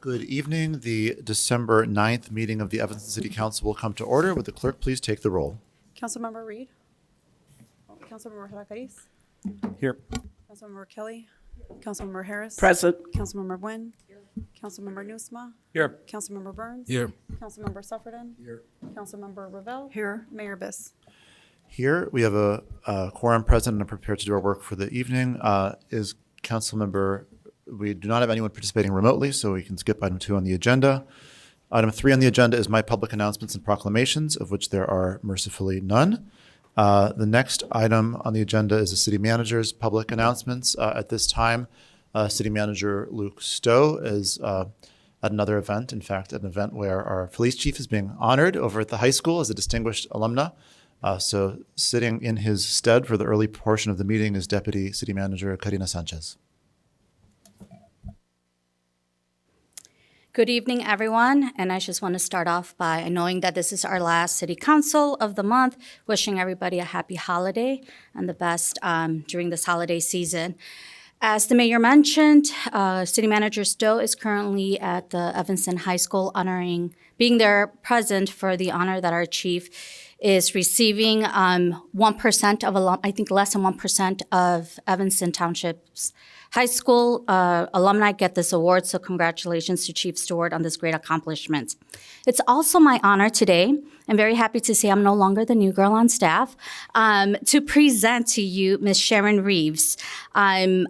Good evening. The December 9th meeting of the Evanston City Council will come to order. Would the clerk please take the roll? Councilmember Reid. Councilmember Harakaris. Here. Councilmember Kelly. Councilmember Harris. Present. Councilmember Nguyen. Councilmember Nusma. Here. Councilmember Burns. Here. Councilmember Suffredin. Here. Councilmember Ravel. Here. Mayor Biss. Here, we have a quorum present and are prepared to do our work for the evening. Is Councilmember, we do not have anyone participating remotely, so we can skip item 2 on the agenda. Item 3 on the agenda is my public announcements and proclamations, of which there are mercifully none. The next item on the agenda is the city manager's public announcements. At this time, City Manager Luke Stowe is at another event, in fact, an event where our police chief is being honored over at the high school as a distinguished alumna. So sitting in his stead for the early portion of the meeting is Deputy City Manager Karina Sanchez. Good evening, everyone. And I just want to start off by knowing that this is our last city council of the month, wishing everybody a happy holiday and the best during this holiday season. As the mayor mentioned, City Manager Stowe is currently at the Evanston High School being there present for the honor that our chief is receiving. 1% of I think less than 1% of Evanston Township's high school alumni get this award, so congratulations to Chief Stewart on this great accomplishment. It's also my honor today, I'm very happy to say I'm no longer the new girl on staff, to present to you Ms. Sharon Reeves. I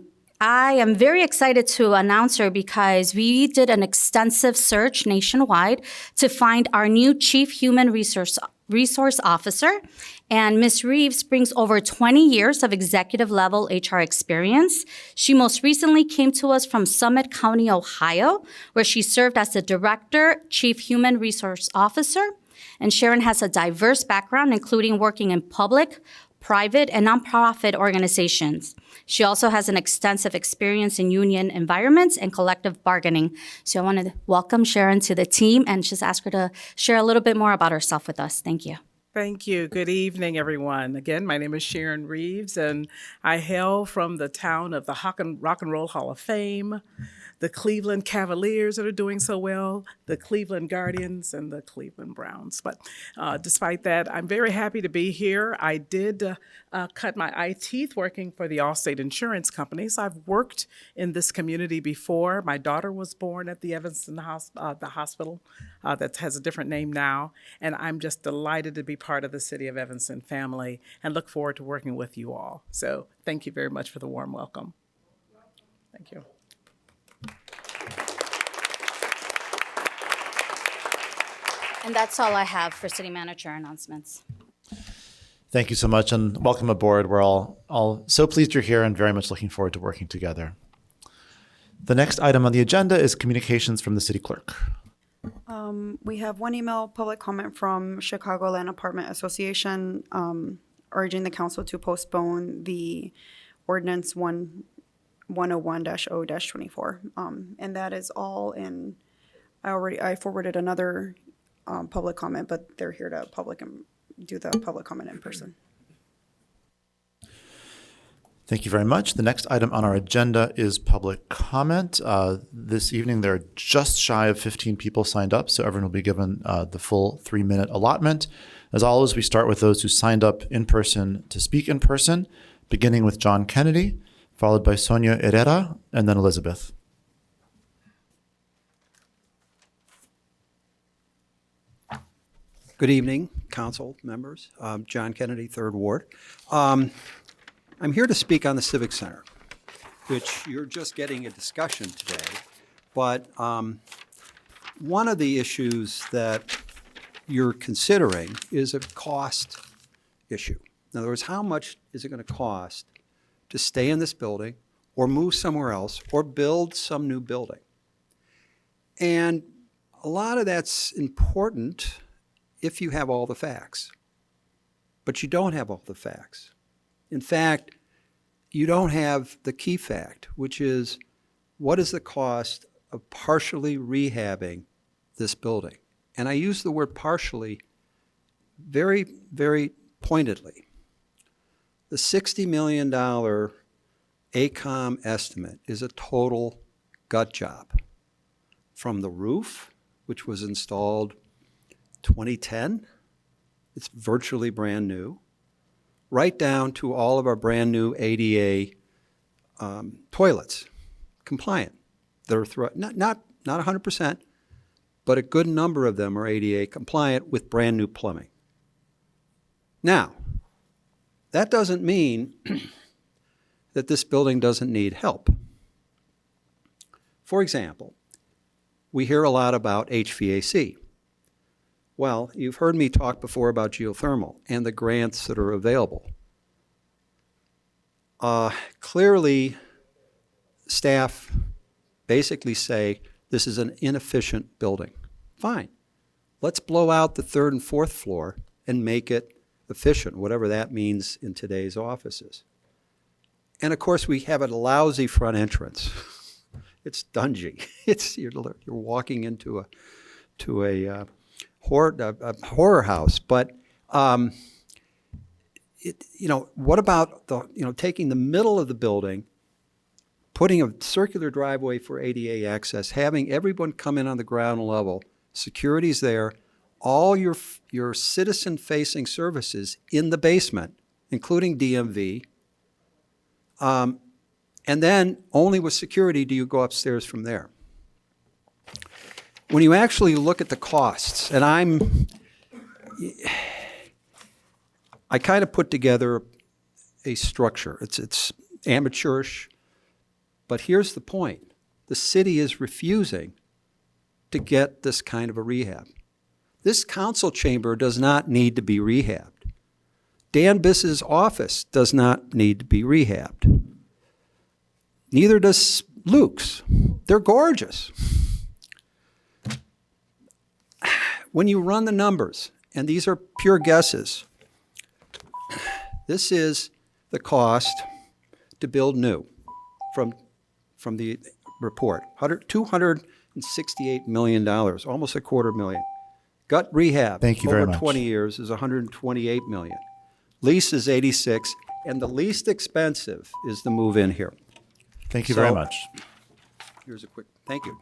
am very excited to announce her because we did an extensive search nationwide to find our new Chief Human Resource Officer. And Ms. Reeves brings over 20 years of executive level HR experience. She most recently came to us from Summit County, Ohio, where she served as the Director, Chief Human Resource Officer. And Sharon has a diverse background, including working in public, private, and nonprofit organizations. She also has an extensive experience in union environments and collective bargaining. So I want to welcome Sharon to the team and just ask her to share a little bit more about herself with us. Thank you. Thank you. Good evening, everyone. Again, my name is Sharon Reeves, and I hail from the town of the Rock and Roll Hall of Fame, the Cleveland Cavaliers that are doing so well, the Cleveland Guardians, and the Cleveland Browns. But despite that, I'm very happy to be here. I did cut my eye teeth working for the Allstate Insurance Company, so I've worked in this community before. My daughter was born at the Evanston the hospital that has a different name now, and I'm just delighted to be part of the City of Evanston family and look forward to working with you all. So thank you very much for the warm welcome. Thank you. And that's all I have for city manager announcements. Thank you so much and welcome aboard. We're all so pleased you're here and very much looking forward to working together. The next item on the agenda is communications from the city clerk. We have one email public comment from Chicagoland Apartment Association urging the council to postpone the Ordinance 101-0-24. And that is all in, I forwarded another public comment, but they're here to do the public comment in person. Thank you very much. The next item on our agenda is public comment. This evening, there are just shy of 15 people signed up, so everyone will be given the full 3-minute allotment. As always, we start with those who signed up in person to speak in person, beginning with John Kennedy, followed by Sonia Herrera, and then Elizabeth. Good evening, council members. John Kennedy, 3rd Ward. I'm here to speak on the Civic Center, which you're just getting a discussion today. But one of the issues that you're considering is a cost issue. In other words, how much is it going to cost to stay in this building or move somewhere else or build some new building? And a lot of that's important if you have all the facts. But you don't have all the facts. In fact, you don't have the key fact, which is what is the cost of partially rehabbing this building? And I use the word partially very, very pointedly. The $60 million ACOM estimate is a total gut job. from the roof, which was installed 2010, it's virtually brand new, right down to all of our brand new ADA toilets, compliant. They're not 100%, but a good number of them are ADA compliant with brand new plumbing. Now, that doesn't mean that this building doesn't need help. For example, we hear a lot about HVAC. Well, you've heard me talk before about geothermal and the grants that are available. Clearly, staff basically say this is an inefficient building. Fine. Let's blow out the third and fourth floor and make it efficient, whatever that means in today's offices. And of course, we have a lousy front entrance. It's dungy. You're walking into a horror house. But what about taking the middle of the building, putting a circular driveway for ADA access, having everyone come in on the ground level, security's there, all your citizen-facing services in the basement, including DMV, and then only with security do you go upstairs from there. When you actually look at the costs, and I kind of put together a structure. It's amateurish, but here's the point. The city is refusing to get this kind of a rehab. This council chamber does not need to be rehabbed. Dan Biss's office does not need to be rehabbed. Neither does Luke's. They're gorgeous. When you run the numbers, and these are pure guesses, this is the cost to build new from the report. $268 million, almost $250,000. Gut rehab Thank you very over much. 20 years is $128 million. Lease is 86, and the least expensive is the move-in here. Thank you very So- much. Here's a quick, thank you.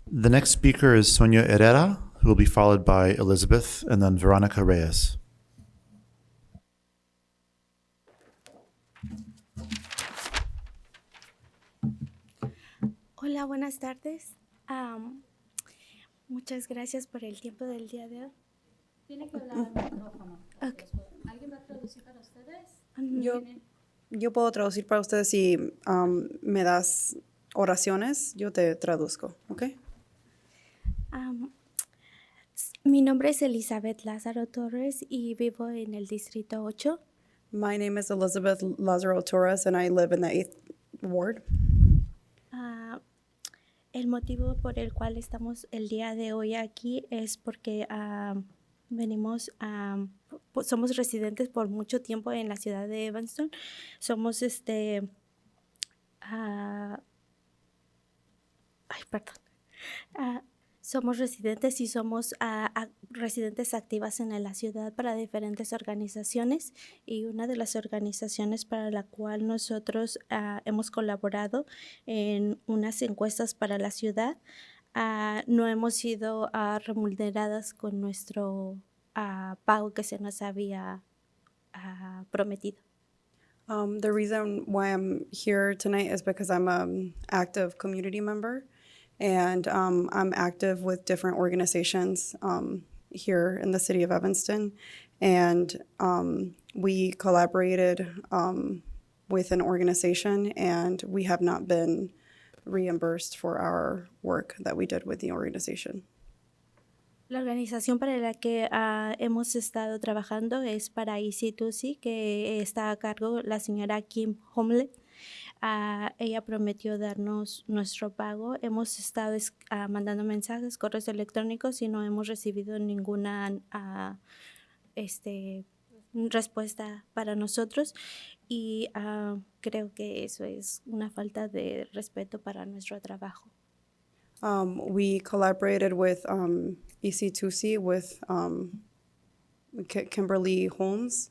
The next speaker is Sonia Herrera, who will be followed by Elizabeth and then Veronica Reyes. Hola, buenas tardes. Muchas gracias por el tiempo del día de hoy. Tiene que hablar al micrófono. Ok. ¿Alguien va a traducir para ustedes? Yo puedo traducir para ustedes si me das oraciones, yo te traduzco, ¿ok? Mi nombre es Elizabeth Lázaro Torres y vivo en el Distrito 8. My name is Elizabeth Lazaro Torres and I live in the 8th Ward. El motivo por el cual estamos el día de hoy aquí es porque somos residentes por mucho tiempo en la ciudad de Evanston. Somos somos residentes y somos residentes activas en la ciudad para diferentes organizaciones, y una de las organizaciones para la cual nosotros hemos colaborado en unas encuestas para la ciudad, no hemos sido remuneradas con nuestro pago que se nos había prometido. The reason why I'm here tonight is because I'm an active community member, and I'm active with different organizations here in the city of Evanston, and we collaborated with an organization, and we have not been reimbursed for our work that we did with the organization. La organización para la que hemos estado trabajando es para EC2C, que está a cargo la señora Kim Homle. Ella prometió darnos nuestro pago. Hemos estado mandando mensajes, correos electrónicos, y no hemos recibido ninguna respuesta para nosotros, y creo que eso es una falta de respeto para nuestro trabajo. We collaborated with EC2C, with Kimberly Holmes,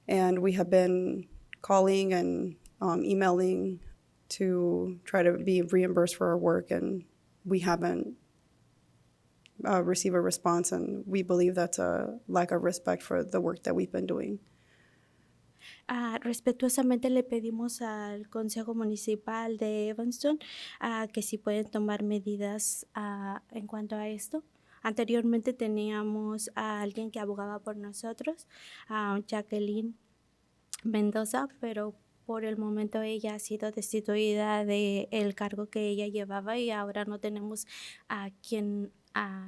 and we have been calling and emailing to try to be reimbursed for our work, and we haven't received a response, and we believe that's a lack of respect for the work that we've been doing. Respetuosamente le pedimos al Consejo Municipal de Evanston que si pueden tomar medidas en cuanto a esto. Anteriormente teníamos a alguien que abogaba por nosotros, a Jacqueline Mendoza, pero por el momento ella ha sido destituida del cargo que ella llevaba y ahora no tenemos a quien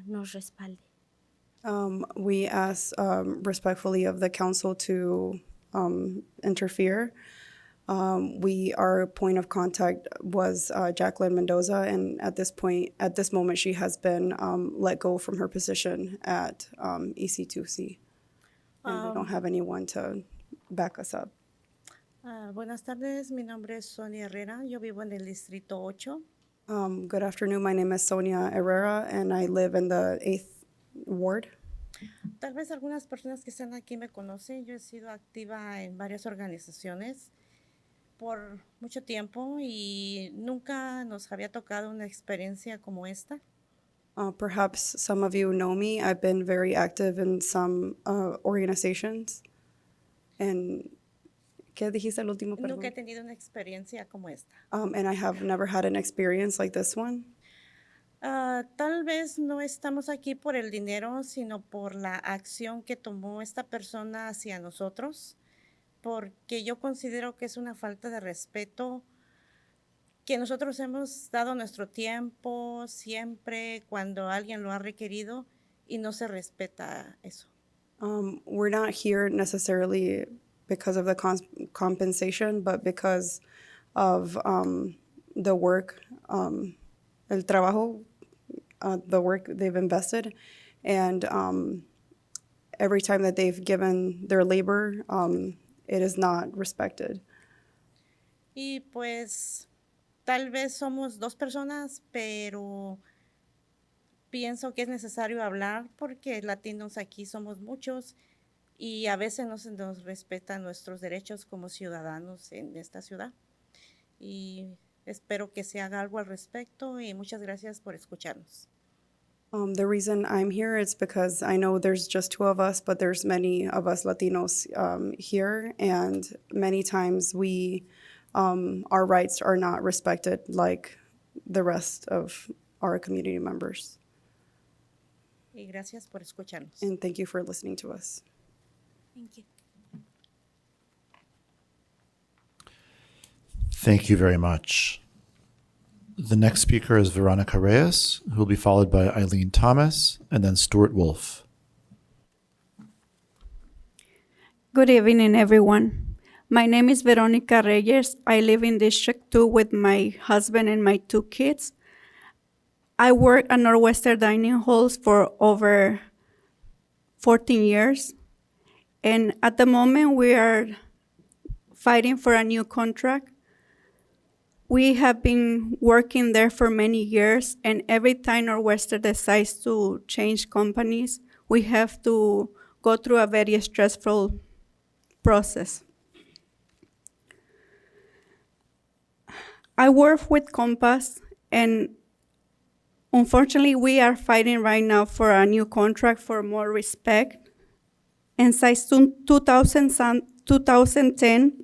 nos respalde. We ask respectfully of the council to interfere. Our point of contact was Jacqueline Mendoza, and at this moment, she has been let go from her position at EC2C. And we don't have anyone to back us up. Buenas tardes, mi nombre es Sonia Herrera, yo vivo en el Distrito 8. Good afternoon, my name is Sonia Herrera, and I live in the 8th Ward. Tal vez algunas personas que están aquí me conocen, yo he sido activa en varias organizaciones por mucho tiempo y nunca nos había tocado una experiencia como esta. Perhaps some of you know me. I've been very active in some organizations. And ¿qué dijiste el último, perdón? Nunca he tenido una experiencia como esta. And I have never had an experience like this one. Tal vez no estamos aquí por el dinero, sino por la acción que tomó esta persona hacia nosotros, porque yo considero que es una falta de respeto que nosotros hemos dado nuestro tiempo siempre cuando alguien lo ha requerido y no se respeta eso. We're not here necessarily because of the compensation, but because of the work, el trabajo, the work they've invested, and every time that they've given their labor, it is not respected. Y pues tal vez somos dos personas, pero pienso que es necesario hablar porque latinos aquí somos muchos y a veces no se nos respetan nuestros derechos como ciudadanos en esta ciudad. Y espero que se haga algo al respecto y muchas gracias por escucharnos. The reason I'm here is because I know there's just two of us, but there's many of us Latinos here, and many times our rights are not respected like the rest of our community members. Y gracias por escucharnos. And thank you for listening to us. Thank you. Thank you very much. The next speaker is Veronica Reyes, who will be followed by Eileen Thomas and then Stuart Wolf. Good evening, everyone. My name is Veronica Reyes. I live in District 2 with my husband and my 2 kids. I work at Northwestern Dining Halls for over 14 years. And at the moment, we are fighting for a new contract. We have been working there for many years, and every time Northwestern decides to change companies, we have to go through a very stressful process. I work with Compass, and unfortunately, we are fighting right now for a new contract for more respect. And since 2010,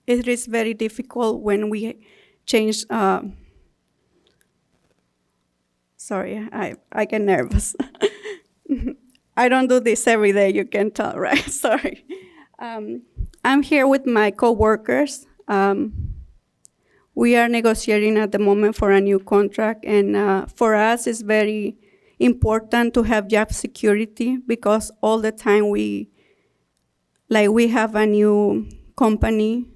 it is very difficult when we change. Sorry, I get nervous. I don't do this every day, you can tell, right? Sorry. I'm here with my coworkers. We are negotiating at the moment for a new contract, and for us, it's very important to have job security because all the time we have a new company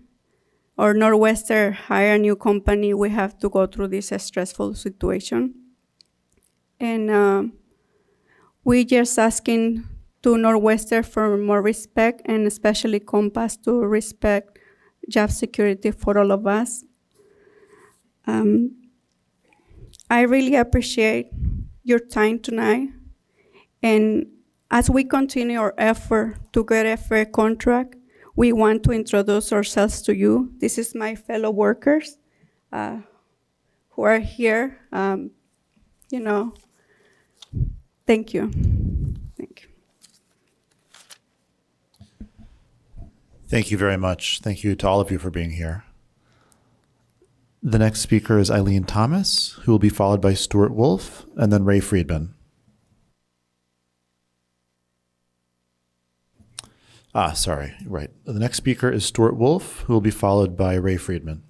or Northwestern hire a new company, we have to go through this stressful situation. And we just asking to Northwestern for more respect, and especially Compass to respect job security for all of us. I really appreciate your time tonight. And as we continue our effort to get a fair contract, we want to introduce ourselves to you. This is my fellow workers who who are here. Thank you. Thank you. Thank you very much. Thank you to all of you for being here. The next speaker is Eileen Thomas, who will be followed by Stuart Wolf and then Ray Friedman. Sorry, right. The next speaker is Stuart Wolf, who will be followed by Ray Friedman.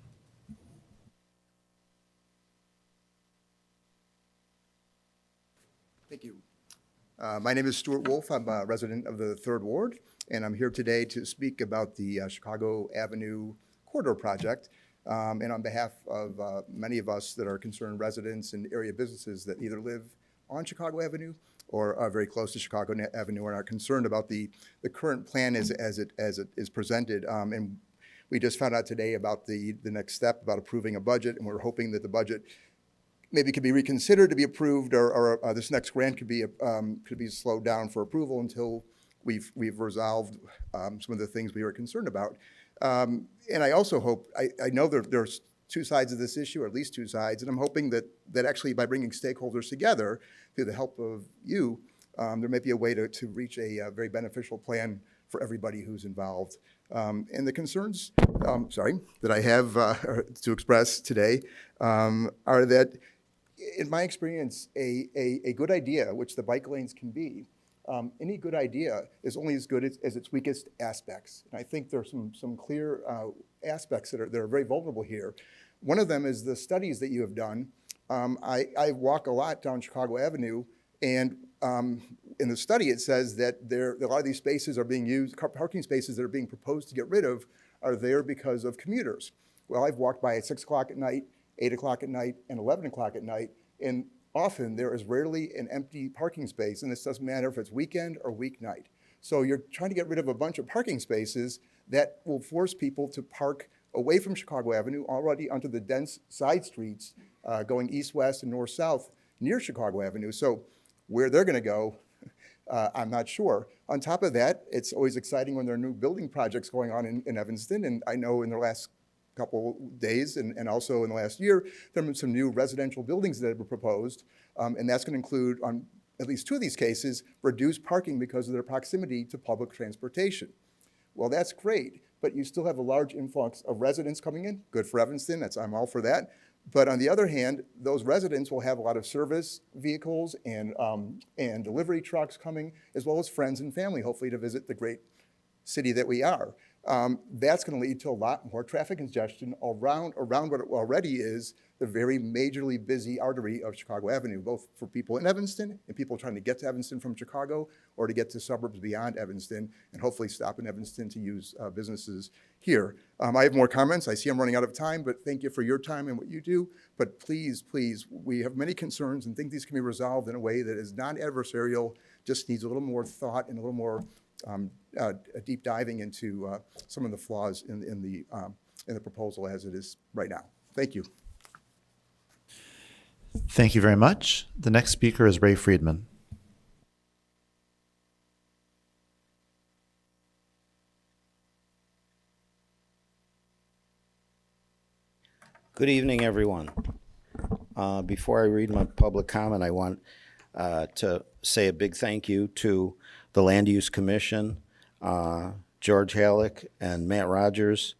Thank you. My name is Stuart Wolf. I'm a resident of the 3rd Ward, and I'm here today to speak about the Chicago Avenue Corridor Project, and on behalf of many of us that are concerned residents and area businesses that either live on Chicago Avenue or are very close to Chicago Avenue and are concerned about the current plan as it is presented. And we just found out today about the next step about approving a budget, and we're hoping that the budget maybe could be reconsidered to be approved, or this next grant could be slowed down for approval until we've resolved some of the things we were concerned about. And I also hope, I know there's two sides of this issue, or at least two sides, and I'm hoping that actually by bringing stakeholders together through the help of you, there may be a way to reach a very beneficial plan for everybody who's involved. And the concerns, that I have to express today are that, in my experience, a good idea, which the bike lanes can be, any good idea is only as good as its weakest aspects. And I think there are some clear aspects that are very vulnerable here. One of them is the studies that you have done. I walk a lot down Chicago Avenue, and in the study it says that a lot of these spaces are being used, parking spaces that are being proposed to get rid of are there because of commuters. Well, I've walked by at 6 o'clock at night, 8 o'clock at night, and 11 o'clock at night, and often there is rarely an empty parking space, and this doesn't matter if it's weekend or weeknight. So you're trying to get rid of a bunch of parking spaces that will force people to park away from Chicago Avenue already onto the dense side streets going east-west and north-south near Chicago Avenue. So where they're gonna go, I'm not sure. On top of that, it's always exciting when there are new building projects going on in Evanston, and I know in the last couple days and also in the last year, there have been some new residential buildings that were proposed, and that's going to include, on at least 2 of these cases, reduced parking because of their proximity to public transportation. Well, that's great, but you still have a large influx of residents coming in. Good for Evanston, I'm all for that. But on the other hand, those residents will have a lot of service vehicles and delivery trucks coming, as well as friends and family, hopefully to visit the great city that we are. That's going to lead to a lot more traffic congestion around what it already is the very majorly busy artery of Chicago Avenue, both for people in Evanston and people trying to get to Evanston from Chicago or to get to suburbs beyond Evanston and hopefully stop in Evanston to use businesses here. I have more comments. I see I'm running out of time, but thank you for your time and what you do. But please, we have many concerns and think these can be resolved in a way that is non-adversarial, just needs a little more thought and a little more a deep diving into some of the flaws in the proposal as it is right now. Thank you. Thank you very much. The next speaker is Ray Friedman. Good evening, everyone. Before I read my public comment, I want to say a big thank you to the Land Use Commission, George Halleck and Matt Rogers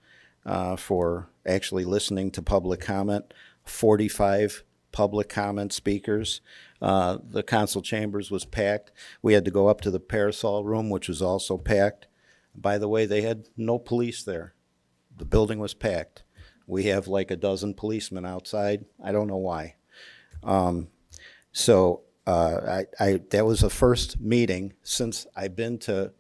for actually listening to public comment. 45 public comment speakers. The council chambers was packed. We had to go up to the Parasol room, which was also packed. By the way, they had no police there. The building was packed. We have like a dozen policemen outside. I don't know why. That was the first meeting since I've been to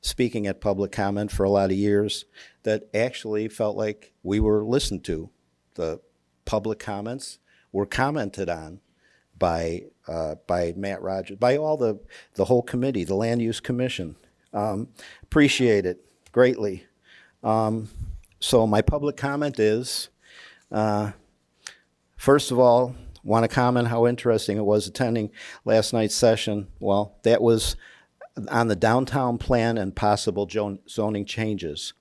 speaking at public comment for a lot of years that actually felt like we were listened to. The public comments were commented on by Matt Rogers, by all the whole committee, the Land Use Commission. Appreciate it greatly. So my public comment is, first of all, want to comment how interesting it was attending last night's session. Well, that was on the downtown plan and possible zoning changes.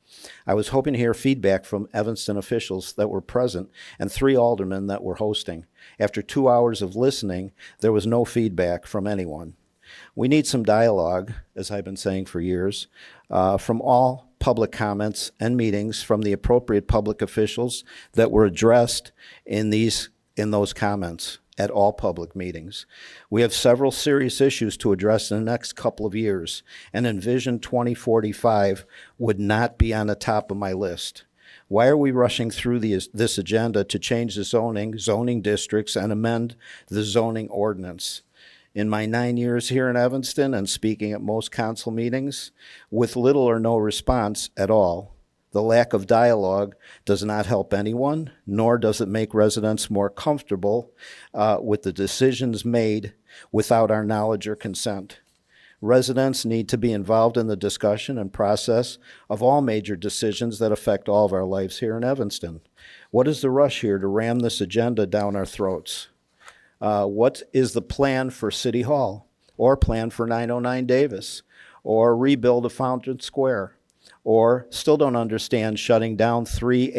I was hoping to hear feedback from Evanston officials that were present and 3 aldermen that were hosting. After 2 hours of listening, there was no feedback from anyone. We need some dialogue, as I've been saying for years, from all public comments and meetings from the appropriate public officials that were addressed in those comments at all public meetings. We have several serious issues to address in the next couple of years, and Envision 2045 would not be on the top of my list. Why are we rushing through this agenda to change the zoning districts, and amend the zoning ordinance? In my 9 years here in Evanston and speaking at most council meetings, with little or no response at all, the lack of dialogue does not help anyone, nor does it make residents more comfortable with the decisions made without our knowledge or consent. Residents need to be involved in the discussion and process of all major decisions that affect all of our lives here in Evanston. What is the rush here to ram this agenda down our throats? What is the plan for City Hall, or plan for 909 Davis, or rebuild a Fountain Square, or still don't understand shutting down three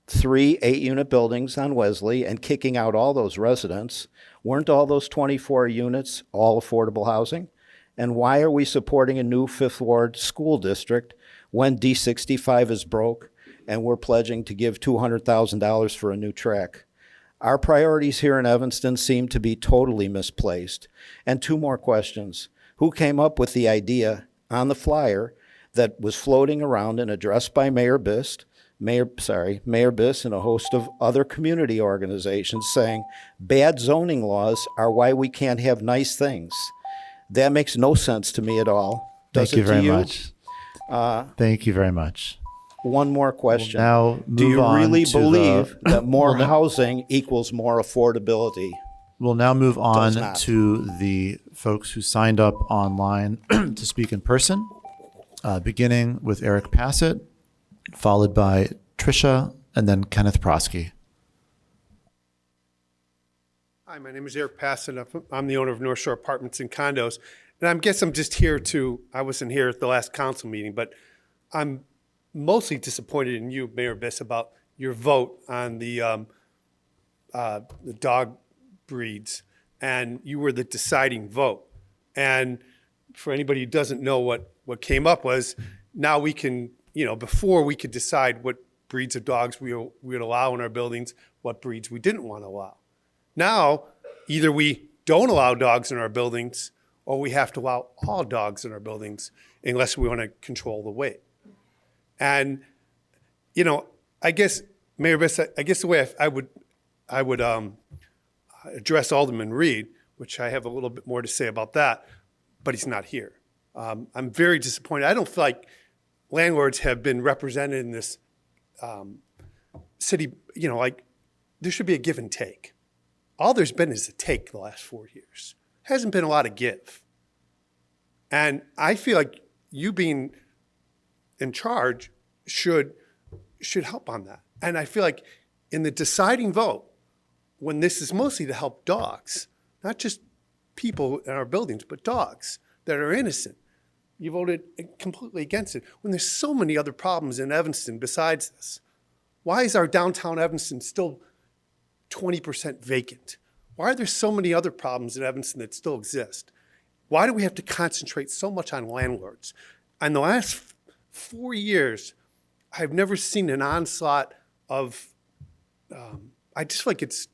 8-unit buildings on Wesley and kicking out all those residents? Weren't all those 24 units all affordable housing? And why are we supporting a new Fifth Ward school district when D65 is broke and we're pledging to give $200,000 for a new track? Our priorities here in Evanston seem to be totally misplaced. And 2 more questions. Who came up with the idea on the flyer that was floating around and addressed by Mayor Biss and a host of other community organizations saying bad zoning laws are why we can't have nice things? That makes no sense to me at all. Thank you very much. Thank you very much. One more question. We'll now Do move you on really to believe that more housing equals more affordability? We'll now move on Does not. to the folks who signed up online to speak in person, beginning with Eric Passett, followed by Tricia, and then Kenneth Prosky. Hi, my name is Eric Passett. I'm the owner of North Shore Apartments and Condos. And I guess I'm just here I wasn't here at the last council meeting, but I'm mostly disappointed in you, Mayor Biss, about your vote on the dog breeds. And you were the deciding vote. And for anybody who doesn't know what came up was, now we can, before we could decide what breeds of dogs we would allow in our buildings, what breeds we didn't want to allow. Now, either we don't allow dogs in our buildings, or we have to allow all dogs in our buildings unless we want to control the weight. And, I guess, Mayor Biss, the way I would address Alderman Reid, which I have a little bit more to say about that, but he's not here. I'm very disappointed. I don't feel like landlords have been represented in this city, there should be a give and take. All there's been is a take the last 4 years. Hasn't been a lot of give. And I feel like you being in charge should help on that. And I feel like in the deciding vote, when this is mostly to help dogs, not just people in our buildings, but dogs that are innocent, you voted completely against it. When there's so many other problems in Evanston besides this, why is our downtown Evanston still 20% vacant? Why are there so many other problems in Evanston that still exist? Why do we have to concentrate so much on landlords? In the last 4 years, I've never seen an onslaught of, I just feel like it's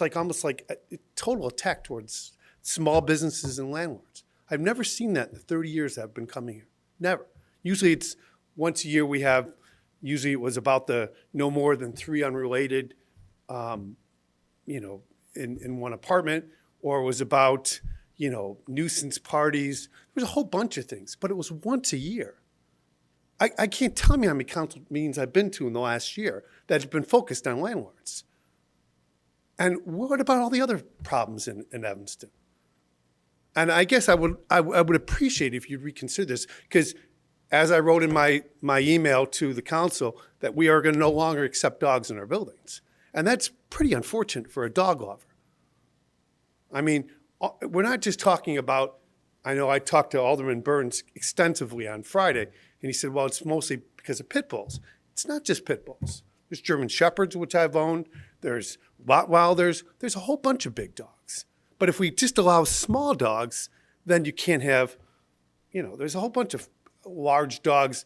like almost like a total attack towards small businesses and landlords. I've never seen that in the 30 years that I've been coming here. Never. Usually it's once a year usually it was about the no more than 3 unrelated, in one apartment, or it was about, nuisance parties. There was a whole bunch of things, but it was once a year. I can't tell you how many council meetings I've been to in the last year that have been focused on landlords. And what about all the other problems in Evanston? And I guess I would appreciate if you'd reconsider this, because as I wrote in my email to the council, that we are going to no longer accept dogs in our buildings. And that's pretty unfortunate for a dog lover. I mean, we're not just talking about, I know I talked to Alderman Burns extensively on Friday, And he said, well, it's mostly because of pit bulls. It's not just pit bulls. There's German Shepherds, which I've owned. There's Rottweilers. There's a whole bunch of big dogs. But if we just allow small dogs, then you can't have, there's a whole bunch of large dogs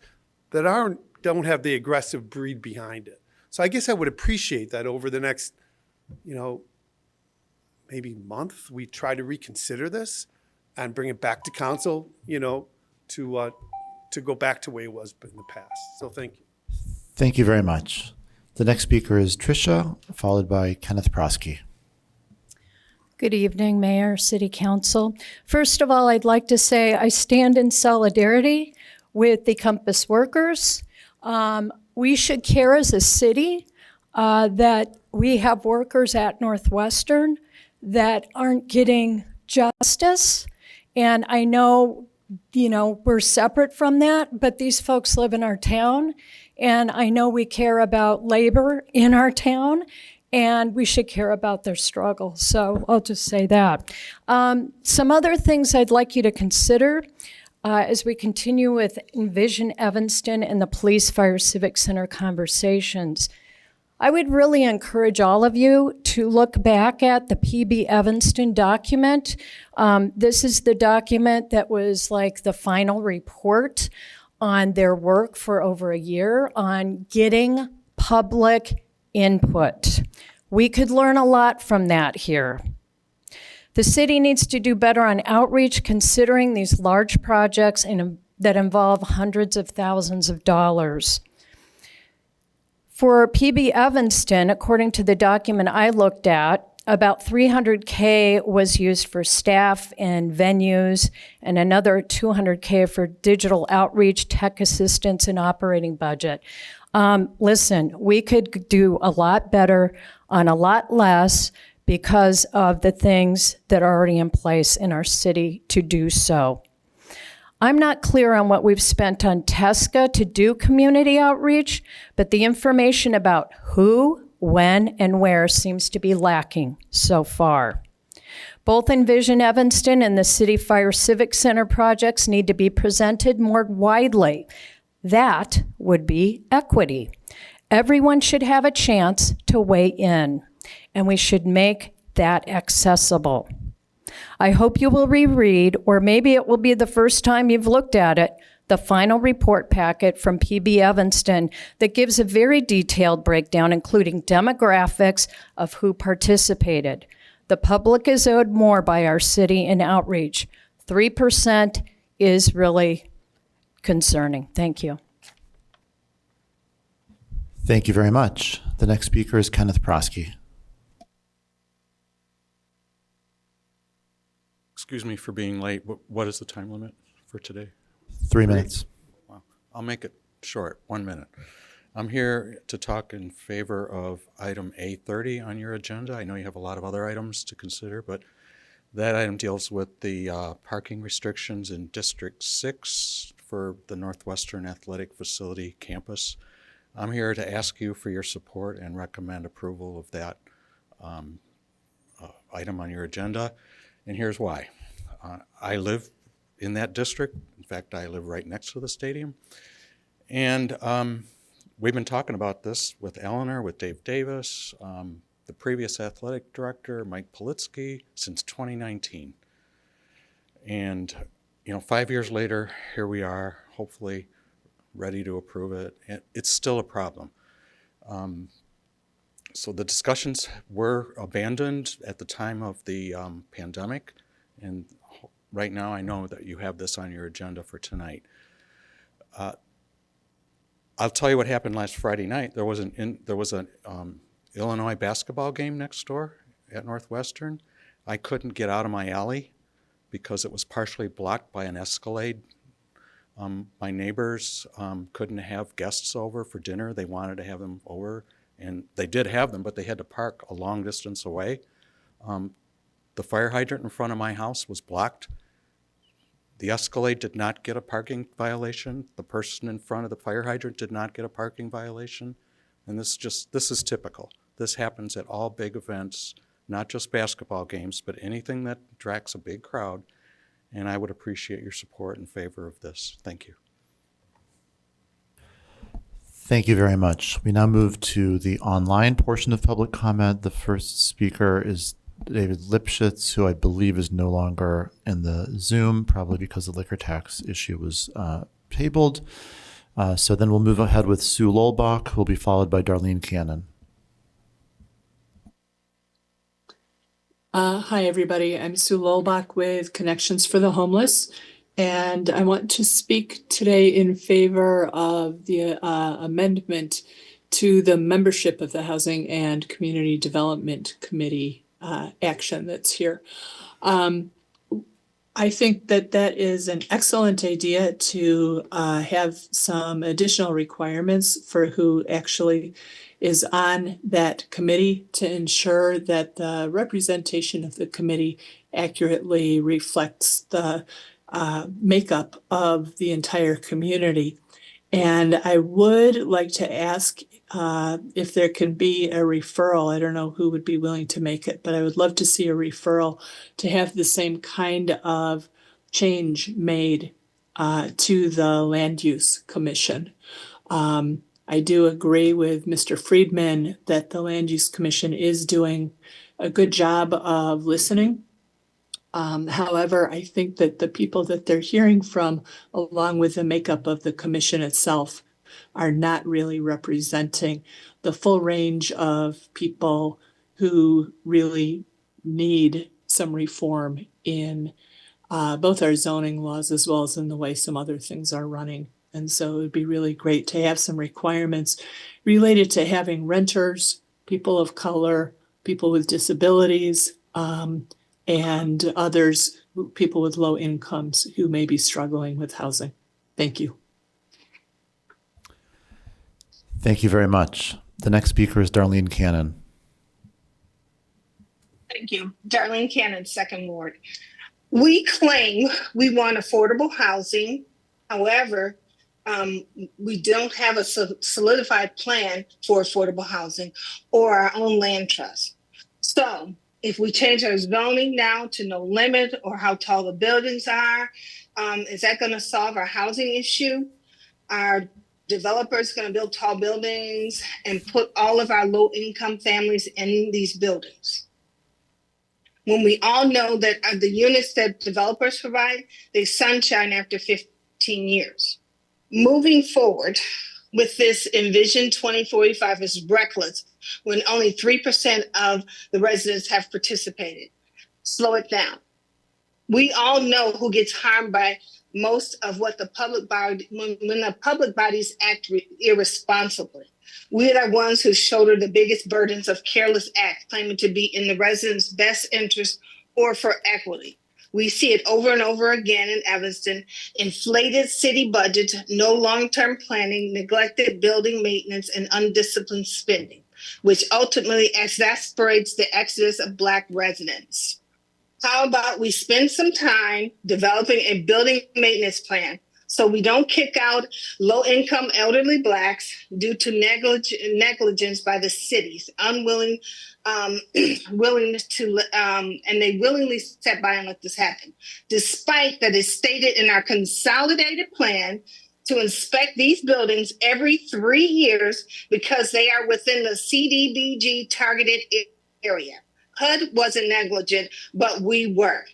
that don't have the aggressive breed behind it. So I guess I would appreciate that over the next, maybe month, we try to reconsider this and bring it back to council, to go back to the way it was in the past. So thank you. Thank you very much. The next speaker is Tricia, followed by Kenneth Prosky. Good evening, Mayor, City Council. First of all, I'd like to say I stand in solidarity with the Compass workers. We should care as a city that we have workers at Northwestern that aren't getting justice. And I know, we're separate from that, but these folks live in our town. And I know we care about labor in our town, and we should care about their struggle. So I'll just say that. Some other things I'd like you to consider as we continue with Envision Evanston and the Police Fire Civic Center conversations. I would really encourage all of you to look back at the PB Evanston document. This is the document that was like the final report on their work for over a year on getting public input. We could learn a lot from that here. The city needs to do better on outreach, considering these large projects that involve hundreds of thousands of dollars. For PB Evanston, according to the document I looked at, about $300K was used for staff and venues, and another $200K for digital outreach, tech assistance, and operating budget. Listen, we could do a lot better on a lot less because of the things that are already in place in our city to do so. I'm not clear on what we've spent on TESCA to do community outreach, but the information about who, when, and where seems to be lacking so far. Both Envision Evanston and the City Fire Civic Center projects need to be presented more widely. That would be equity. Everyone should have a chance to weigh in, and we should make that accessible. I hope you will reread, or maybe it will be the first time you've looked at it, the final report packet from PB Evanston that gives a very detailed breakdown, including demographics of who participated. The public is owed more by our city in outreach. 3% is really concerning. Thank you. Thank you very much. The next speaker is Kenneth Prosky. Excuse me for being late. What is the time limit for today? 3 minutes. Wow. I'll make it short, 1 minute. I'm here to talk in favor of item A30 on your agenda. I know you have a lot of other items to consider, but that item deals with the parking restrictions in District 6 for the Northwestern Athletic Facility campus. I'm here to ask you for your support and recommend approval of that item on your agenda. And here's why. I live in that district. In fact, I live right next to the stadium. And we've been talking about this with Eleanor, with Dave Davis, the previous athletic director, Mike Politsky, since 2019. And, 5 years later, here we are, hopefully ready to approve it. It's still a problem. So the discussions were abandoned at the time of the pandemic, and right now I know that you have this on your agenda for tonight. I'll tell you what happened last Friday night. There was an Illinois basketball game next door at Northwestern. I couldn't get out of my alley because it was partially blocked by an Escalade. My neighbors couldn't have guests over for dinner. They wanted to have them over. And they did have them, but they had to park a long distance away. The fire hydrant in front of my house was blocked. The Escalade did not get a parking violation. The person in front of the fire hydrant did not get a parking violation. And this is typical. This happens at all big events, not just basketball games, but anything that attracts a big crowd. And I would appreciate your support in favor of this. Thank you. Thank you very much. We now move to the online portion of public comment. The first speaker is David Lipschitz, who I believe is no longer in the Zoom, probably because the liquor tax issue was tabled. So then we'll move ahead with Sue Lolbach, who will be followed by Darlene Cannon. Hi, everybody. I'm Sue Lolbach with Connections for the Homeless, and I want to speak today in favor of the amendment to the membership of the Housing and Community Development Committee action that's here. I think that that is an excellent idea to have some additional requirements for who actually is on that committee to ensure that the representation of the committee accurately reflects the makeup of the entire community. And I would like to ask if there can be a referral. I don't know who would be willing to make it, but I would love to see a referral to have the same kind of change made to the Land Use Commission. I do agree with Mr. Friedman that the Land Use Commission is doing a good job of listening. However, I think that the people that they're hearing from, along with the makeup of the commission itself, are not really representing the full range of people who really need some reform in both our zoning laws as well as in the way some other things are running. And so it would be really great to have some requirements related to having renters, people of color, people with disabilities, and others, people with low incomes who may be struggling with housing. Thank you. Thank you very much. The next speaker is Darlene Cannon. Thank you. Darlene Cannon, 2nd Ward. We claim we want affordable housing. However, we don't have a solidified plan for affordable housing or our own land trust. So if we change our zoning now to no limit or how tall the buildings are, is that going to solve our housing issue? Are developers going to build tall buildings and put all of our low income families in these buildings? When we all know that the units that developers provide, they sunshine after 15 years. Moving forward with this Envision 2045 is reckless when only 3% of the residents have participated. Slow it down. We all know who gets harmed by most of what the public body, when the public bodies act irresponsibly. We are the ones who shoulder the biggest burdens of careless acts claiming to be in the residents' best interest or for equity. We see it over and over again in Evanston: inflated city budgets, no long-term planning, neglected building maintenance, and undisciplined spending, which ultimately exacerbates the exodus of Black residents. How about we spend some time developing a building maintenance plan so we don't kick out low-income elderly Blacks due to negligence by the cities, willingness to, and they willingly sat by and let this happen, despite that it's stated in our consolidated plan to inspect these buildings every 3 years because they are within the CDBG targeted area. HUD wasn't negligent, but we were.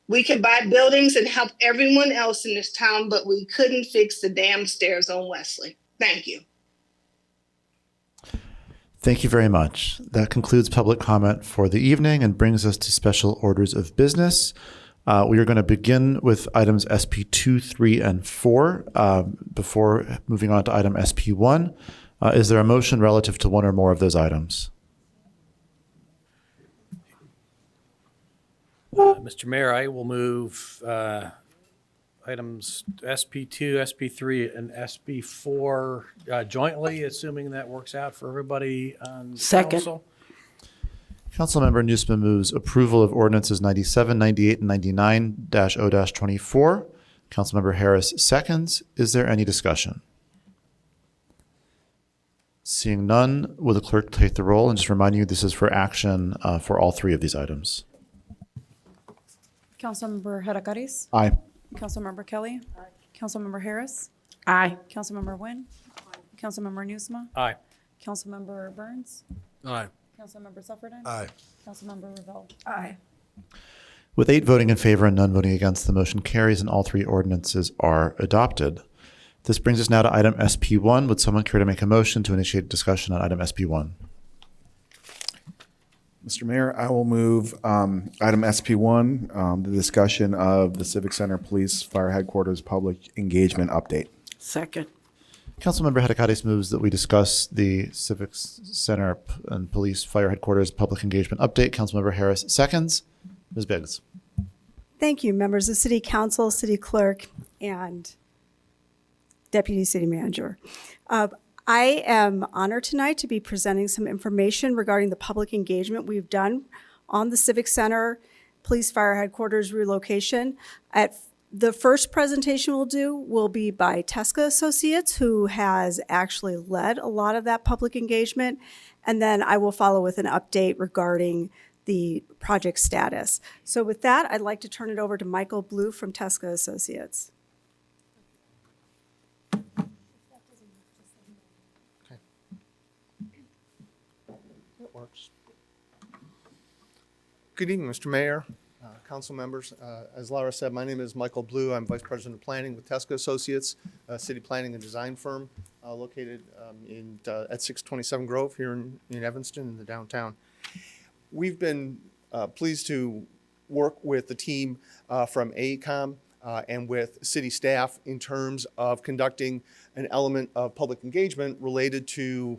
We could buy buildings and help everyone else in this town, but we couldn't fix the damn stairs on Wesley. Thank you. Thank you very much. That concludes public comment for the evening and brings us to special orders of business. We are going to begin with items SP 2, 3, and 4 before moving on to item SP 1. Is there a motion relative to one or more of those items? Mr. Mayor, I will move items SP2, SP3, and SP4 jointly, assuming that works out for everybody on council. Councilmember Newsman moves approval of ordinances 97, 98, and 99-0-24. Councilmember Harris seconds. Is there any discussion? Seeing none, will the clerk take the roll and just remind you this is for action for all three of these items? Councilmember Heracariz? Aye. Councilmember Kelly? Aye. Councilmember Harris? Aye. Councilmember Nguyen? Councilmember Nusma. Aye. Councilmember Burns. Aye. Councilmember Suffredin. Aye. Councilmember Revelle. Aye. With 8 voting in favor and none voting against, the motion carries and all 3 ordinances are adopted. This brings us now to item SP1. Would someone care to make a motion to initiate discussion on item SP1? Mr. Mayor, I will move item SP1, the discussion of the Civic Center Police Fire Headquarters Public Engagement Update. Second. Councilmember Hadakatis moves that we discuss the Civic Center and Police Fire Headquarters Public Engagement Update. Councilmember Harris seconds. Ms. Biggs. Thank you, members of City Council, City Clerk, and Deputy City Manager. I am honored tonight to be presenting some information regarding the public engagement we've done on the Civic Center Police Fire Headquarters relocation. The first presentation we'll do will be by Tesca Associates, who has actually led a lot of that public engagement. And then I will follow with an update regarding the project status. So with that, I'd like to turn it over to Michael Blue from Tesca Associates. That works. Good evening, Mr. Mayor, council members. As Laura said, my name is Michael Blue. I'm Vice President of Planning with Tesca Associates, a city planning and design firm located at 627 Grove here in Evanston in the downtown. We've been pleased to work with the team from AECOM and with city staff in terms of conducting an element of public engagement related to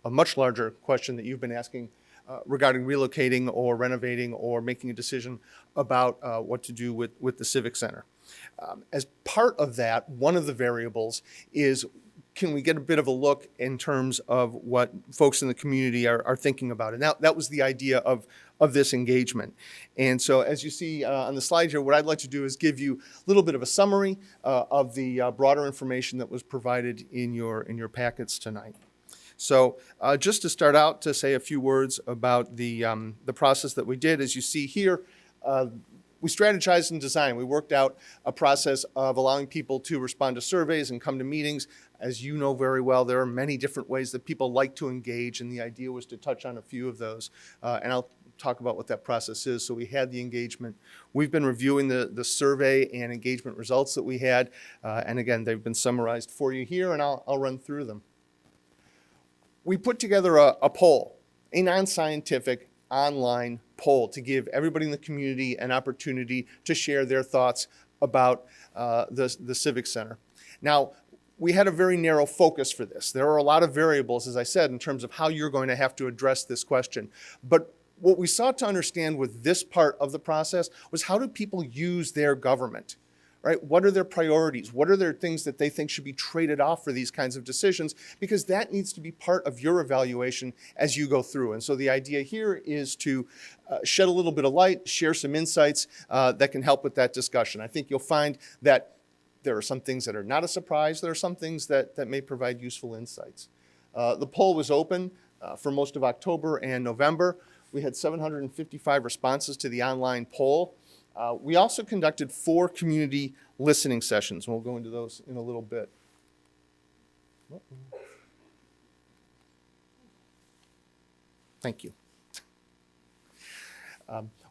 a much larger question that you've been asking regarding relocating or renovating or making a decision about what to do with the Civic Center. As part of that, one of the variables is, can we get a bit of a look in terms of what folks in the community are thinking about? And that was the idea of this engagement. And so as you see on the slide here, what I'd like to do is give you a little bit of a summary of the broader information that was provided in your packets tonight. So just to start out, to say a few words about the process that we did. As you see here, we strategized and designed. We worked out a process of allowing people to respond to surveys and come to meetings. As you know very well, there are many different ways that people like to engage, and the idea was to touch on a few of those. And I'll talk about what that process is. So we had the engagement. We've been reviewing the survey and engagement results that we had. And again, they've been summarized for you here, and I'll run through them. We put together a poll, a non-scientific online poll, to give everybody in the community an opportunity to share their thoughts about the Civic Center. Now, we had a very narrow focus for this. There are a lot of variables, as I said, in terms of how you're going to have to address this question. But what we sought to understand with this part of the process was, how do people use their government? Right? What are their priorities? What are their things that they think should be traded off for these kinds of decisions? Because that needs to be part of your evaluation as you go through. And so the idea here is to shed a little bit of light, share some insights that can help with that discussion. I think you'll find that there are some things that are not a surprise. There are some things that may provide useful insights. The poll was open for most of October and November. We had 755 responses to the online poll. We also conducted 4 community listening sessions, and we'll go into those in a little bit. Thank you.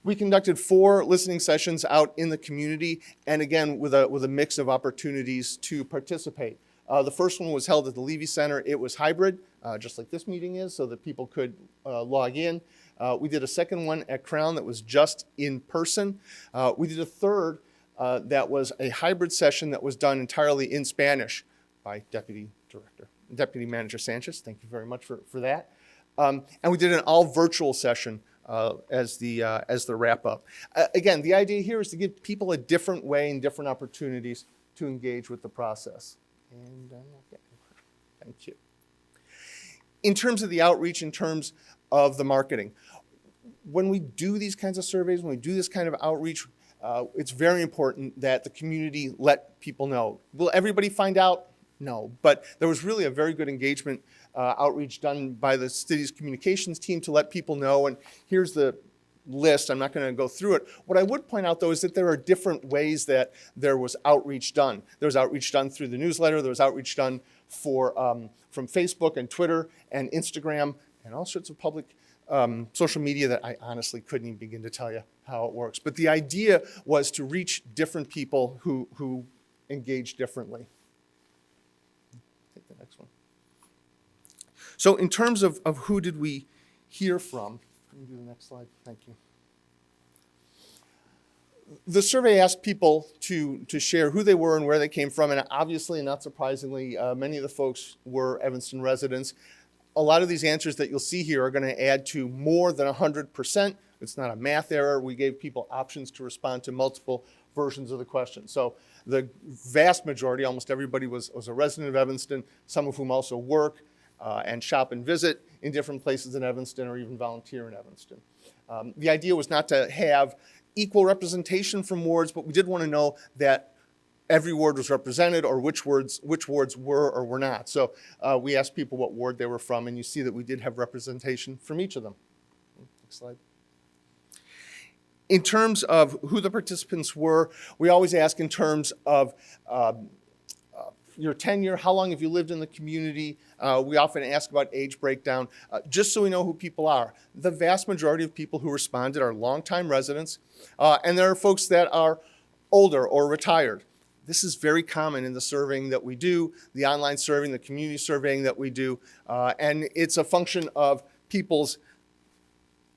We conducted 4 listening sessions out in the community, and again, with a mix of opportunities to participate. The first one was held at the Levy Center. It was hybrid, just like this meeting is, so that people could log in. We did a second one at Crown that was just in person. We did a third that was a hybrid session that was done entirely in Spanish by Deputy Manager Sanchez. Thank you very much for that. And we did an all virtual session as the wrap up. Again, the idea here is to give people a different way and different opportunities to engage with the process. And thank you. In terms of the outreach, in terms of the marketing, when we do these kinds of surveys, when we do this kind of outreach, it's very important that the community let people know. Will everybody find out? No, but there was really a very good engagement outreach done by the city's communications team to let people know, and here's the list. I'm not going to go through it. What I would point out, though, is that there are different ways that there was outreach done. There was outreach done through the newsletter. There was outreach done from Facebook and Twitter and Instagram and all sorts of public social media that I honestly couldn't even begin to tell you how it works. But the idea was to reach different people who engage differently. Take the next one. So in terms of who did we hear from, let me do the next slide. Thank you. The survey asked people to share who they were and where they came from, and obviously, not surprisingly, many of the folks were Evanston residents. A lot of these answers that you'll see here are going to add to more than 100%. It's not a math error. We gave people options to respond to multiple versions of the question. So the vast majority, almost everybody, was a resident of Evanston, some of whom also work and shop and visit in different places in Evanston or even volunteer in Evanston. The idea was not to have equal representation from wards, but we did want to know that every ward was represented or which wards were or were not. So we asked people what ward they were from, and you see that we did have representation from each of them. Next slide. In terms of who the participants were, we always ask in terms of your tenure, how long have you lived in the community? We often ask about age breakdown, just so we know who people are. The vast majority of people who responded are longtime residents, and there are folks that are older or retired. This is very common in the surveying that we do, the online surveying, the community surveying that we do, and it's a function of people's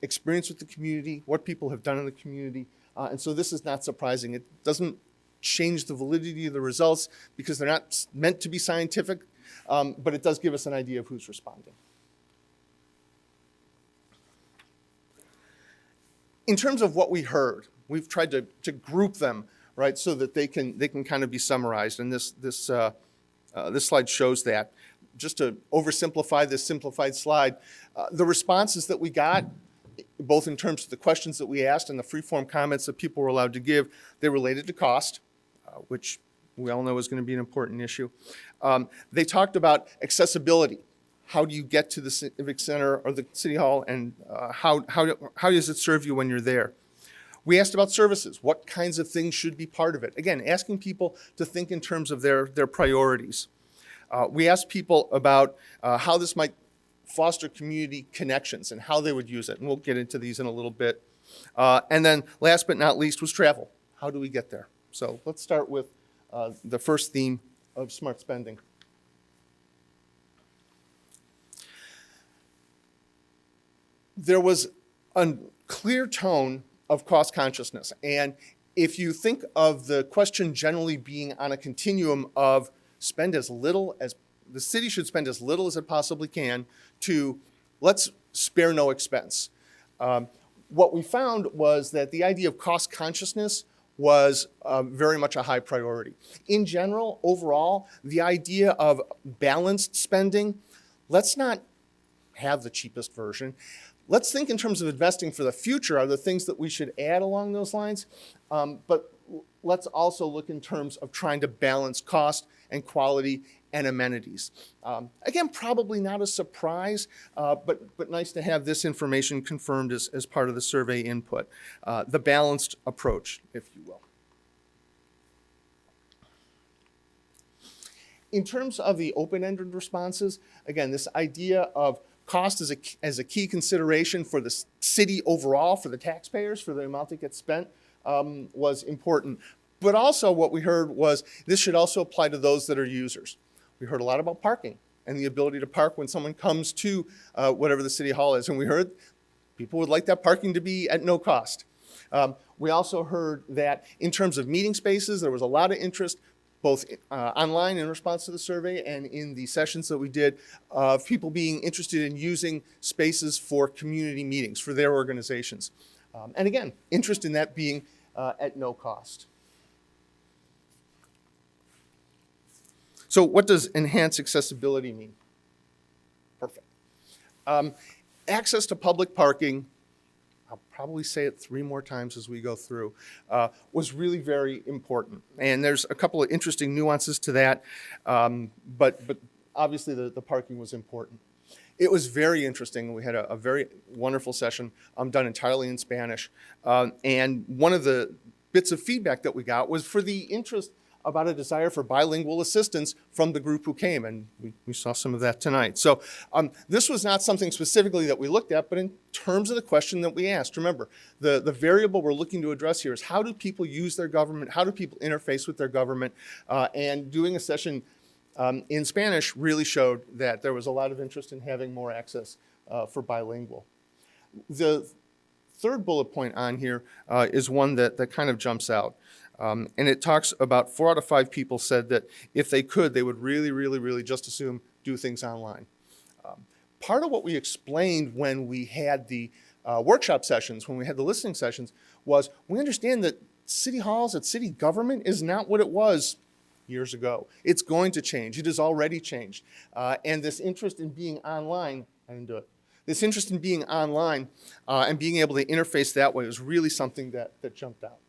experience with the community, what people have done in the community, and so this is not surprising. It doesn't change the validity of the results because they're not meant to be scientific, but it does give us an idea of who's responding. In terms of what we heard, we've tried to group them, right, so that they can kind of be summarized, and this slide shows that. Just to oversimplify this simplified slide, the responses that we got, both in terms of the questions that we asked and the free-form comments that people were allowed to give, they related to cost, which we all know is going to be an important issue. They talked about accessibility. How do you get to the Civic Center or the City Hall, and how does it serve you when you're there? We asked about services. What kinds of things should be part of it? Again, asking people to think in terms of their priorities. We asked people about how this might foster community connections and how they would use it, and we'll get into these in a little bit. And then last but not least was travel. How do we get there? So let's start with the first theme of smart spending. There was a clear tone of cost consciousness, and if you think of the question generally being on a continuum of spend as little as, the city should spend as little as it possibly can, to let's spare no expense. What we found was that the idea of cost consciousness was very much a high priority. In general, overall, the idea of balanced spending, let's not have the cheapest version. Let's think in terms of investing for the future. Are there things that we should add along those lines? But let's also look in terms of trying to balance cost and quality and amenities. Again, probably not a surprise, but nice to have this information confirmed as part of the survey input. The balanced approach, if you will. In terms of the open-ended responses, again, this idea of cost as a key consideration for the city overall, for the taxpayers, for the amount that gets spent, was important. But also what we heard was this should also apply to those that are users. We heard a lot about parking and the ability to park when someone comes to whatever the city hall is. And we heard people would like that parking to be at no cost. We also heard that in terms of meeting spaces, there was a lot of interest, both online in response to the survey and in the sessions that we did, of people being interested in using spaces for community meetings for their organizations. And again, interest in that being at no cost. So what does enhanced accessibility mean? Perfect. Access to public parking, I'll probably say it 3 more times as we go through, was really very important. And there's a couple of interesting nuances to that, but obviously the parking was important. It was very interesting. We had a very wonderful session done entirely in Spanish. And one of the bits of feedback that we got was for the interest about a desire for bilingual assistance from the group who came, and we saw some of that tonight. So this was not something specifically that we looked at, but in terms of the question that we asked. Remember, the variable we're looking to address here is how do people use their government, how do people interface with their government, and doing a session in Spanish really showed that there was a lot of interest in having more access for bilingual. The third bullet point on here is one that kind of jumps out. And it talks about 4 out of 5 people said that if they could, they would really just assume do things online. Part of what we explained when we had the workshop sessions, when we had the listening sessions, was we understand that city halls, that city government is not what it was years ago. It's going to change. It has already changed. And this interest in being online, I didn't do it. This interest in being online and being able to interface that way was really something that jumped out.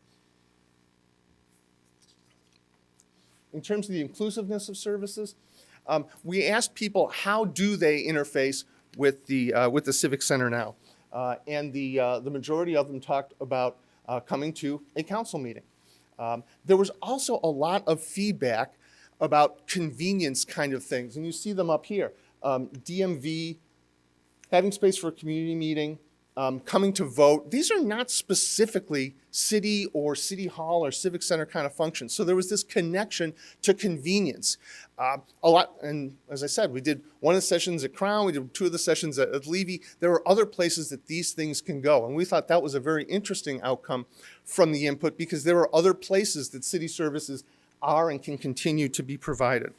In terms of the inclusiveness of services, we asked people how do they interface with the Civic Center now, and the majority of them talked about coming to a council meeting. There was also a lot of feedback about convenience kind of things, and you see them up here. DMV, having space for a community meeting, coming to vote. These are not specifically city or city hall or civic center kind of functions. So there was this connection to convenience. A lot, and as I said, we did one of the sessions at Crown, we did 2 of the sessions at Levy. There are other places that these things can go. And we thought that was a very interesting outcome from the input because there are other places that city services are and can continue to be provided.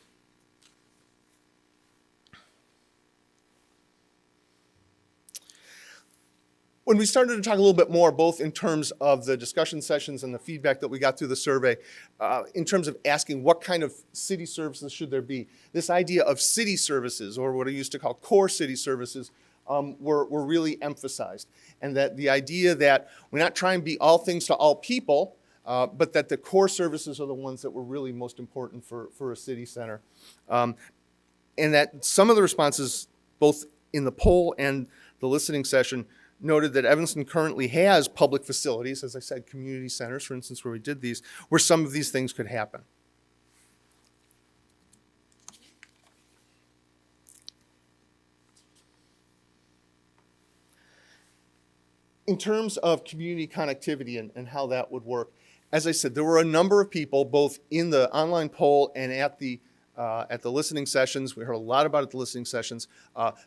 When we started to talk a little bit more, both in terms of the discussion sessions and the feedback that we got through the survey, in terms of asking what kind of city services should there be, this idea of city services, or what I used to call core city services, were really emphasized. And that the idea that we're not trying to be all things to all people, but that the core services are the ones that were really most important for a city center. And that some of the responses, both in the poll and the listening session, noted that Evanston currently has public facilities, as I said, community centers, for instance, where we did these, where some of these things could happen. In terms of community connectivity and how that would work, as I said, there were a number of people, both in the online poll and at the listening sessions. We heard a lot about it at the listening sessions.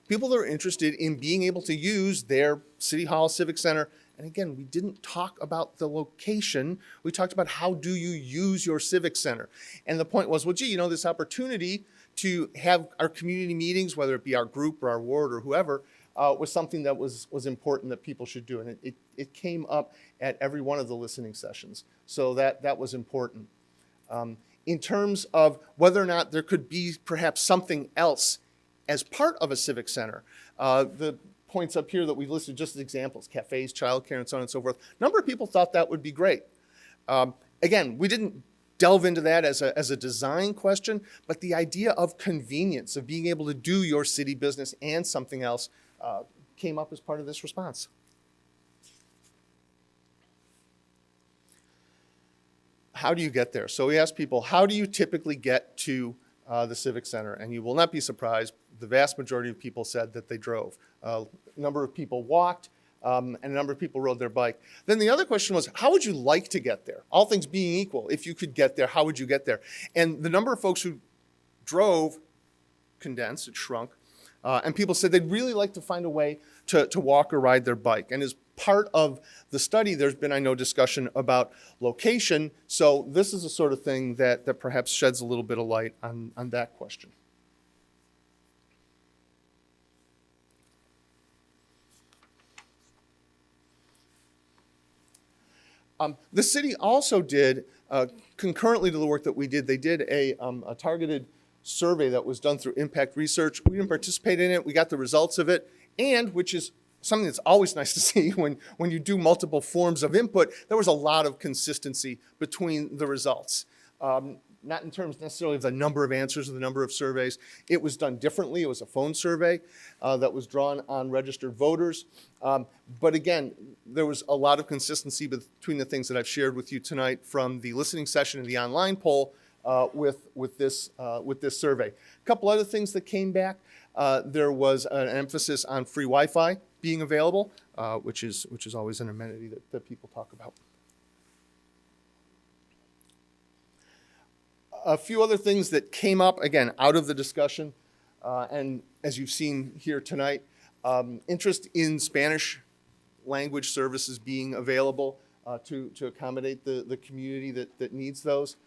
People that are interested in being able to use their City Hall, Civic Center. And again, we didn't talk about the location. We talked about how do you use your Civic Center. And the point was, well, gee, this opportunity to have our community meetings, whether it be our group or our ward or whoever, was something that was important that people should do. And it came up at every one of the listening sessions. So that was important. In terms of whether or not there could be perhaps something else as part of a civic center. The points up here that we listed just as examples, cafes, childcare, and so on and so forth. A number of people thought that would be great. Again, we didn't delve into that as a design question, but the idea of convenience, of being able to do your city business and something else came up as part of this response. How do you get there? So we asked people, how do you typically get to the Civic Center? And you will not be surprised, the vast majority of people said that they drove. A number of people walked, and a number of people rode their bike. Then the other question was, how would you like to get there? All things being equal, if you could get there, how would you get there? And the number of folks who drove condensed, it shrunk, and people said they'd really like to find a way to walk or ride their bike. And as part of the study, there's been, I know, discussion about location. So this is the sort of thing that perhaps sheds a little bit of light on that question. The city also did, concurrently to the work that we did, they did a targeted survey that was done through impact research. We didn't participate in it. We got the results of it. And, which is something that's always nice to see when you do multiple forms of input, there was a lot of consistency between the results. Not in terms necessarily of the number of answers or the number of surveys. It was done differently. It was a phone survey that was drawn on registered voters. But again, there was a lot of consistency between the things that I've shared with you tonight from the listening session and the online poll with this survey. A couple other things that came back. There was an emphasis on free Wi-Fi being available, which is always an amenity that people talk about. A few other things that came up, again, out of the discussion, and as you've seen here tonight, interest in Spanish language services being available to accommodate the community that needs those.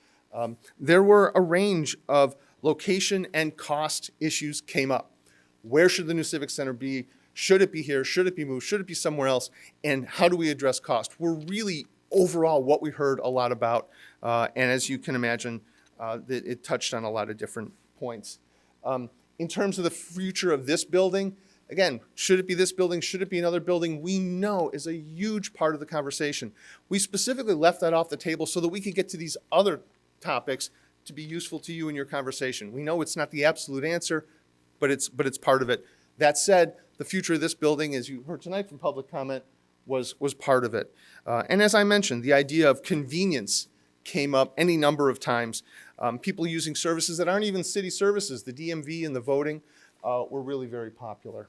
There were a range of location and cost issues came up. Where should the new Civic Center be? Should it be here? Should it be moved? Should it be somewhere else? And how do we address cost? We're really overall what we heard a lot about, and as you can imagine, it touched on a lot of different points. In terms of the future of this building, again, should it be this building? Should it be another building? We know is a huge part of the conversation. We specifically left that off the table so that we could get to these other topics to be useful to you in your conversation. We know it's not the absolute answer, but it's part of it. That said, the future of this building, as you heard tonight from public comment, was part of it. And as I mentioned, the idea of convenience came up any number of times. People using services that aren't even city services, the DMV and the voting, were really very popular.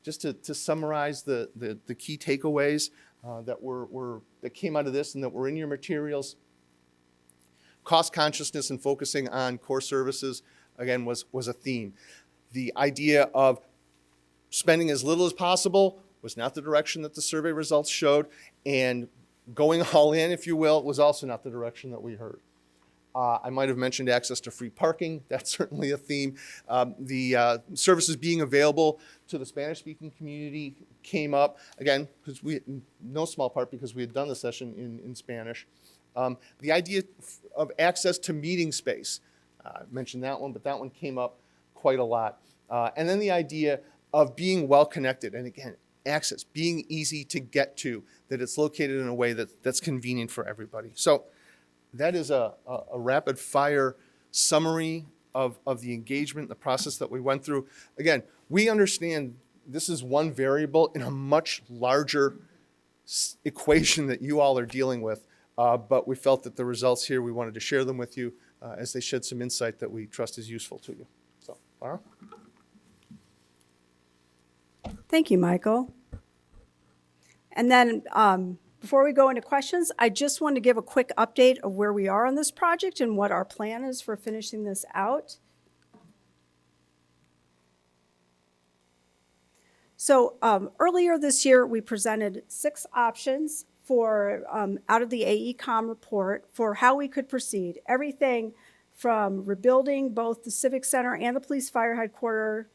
Just to summarize the key takeaways that came out of this and that were in your materials, cost consciousness and focusing on core services, again, was a theme. The idea of spending as little as possible was not the direction that the survey results showed, and going all in, if you will, was also not the direction that we heard. I might have mentioned access to free parking. That's certainly a theme. The services being available to the Spanish-speaking community came up, again, because no small part because we had done the session in Spanish. The idea of access to meeting space, I mentioned that one, but that one came up quite a lot. And then the idea of being well-connected, and again, access, being easy to get to, that it's located in a way that's convenient for everybody. So that is a rapid-fire summary of the engagement, the process that we went through. Again, we understand this is one variable in a much larger equation that you all are dealing with, but we felt that the results here, we wanted to share them with you as they shed some insight that we trust is useful to you. So, Laura? Thank you, Michael. And then before we go into questions, I just want to give a quick update of where we are on this project and what our plan is for finishing this out. So earlier this year, we presented 6 options for out of the AECOM report for how we could proceed. Everything from rebuilding both the Civic Center and the Police Fire Headquarters,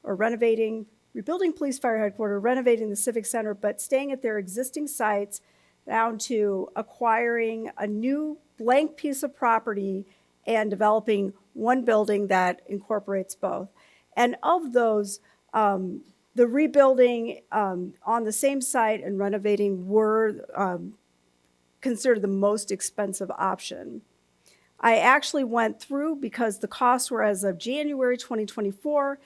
or rebuilding Police Fire Headquarters, renovating the Civic Center, but staying at their existing sites, down to acquiring a new blank piece of property and developing one building that incorporates both. And of those, the rebuilding on the same site and renovating were considered the most expensive option. I actually went through, because the costs were as of January 2024,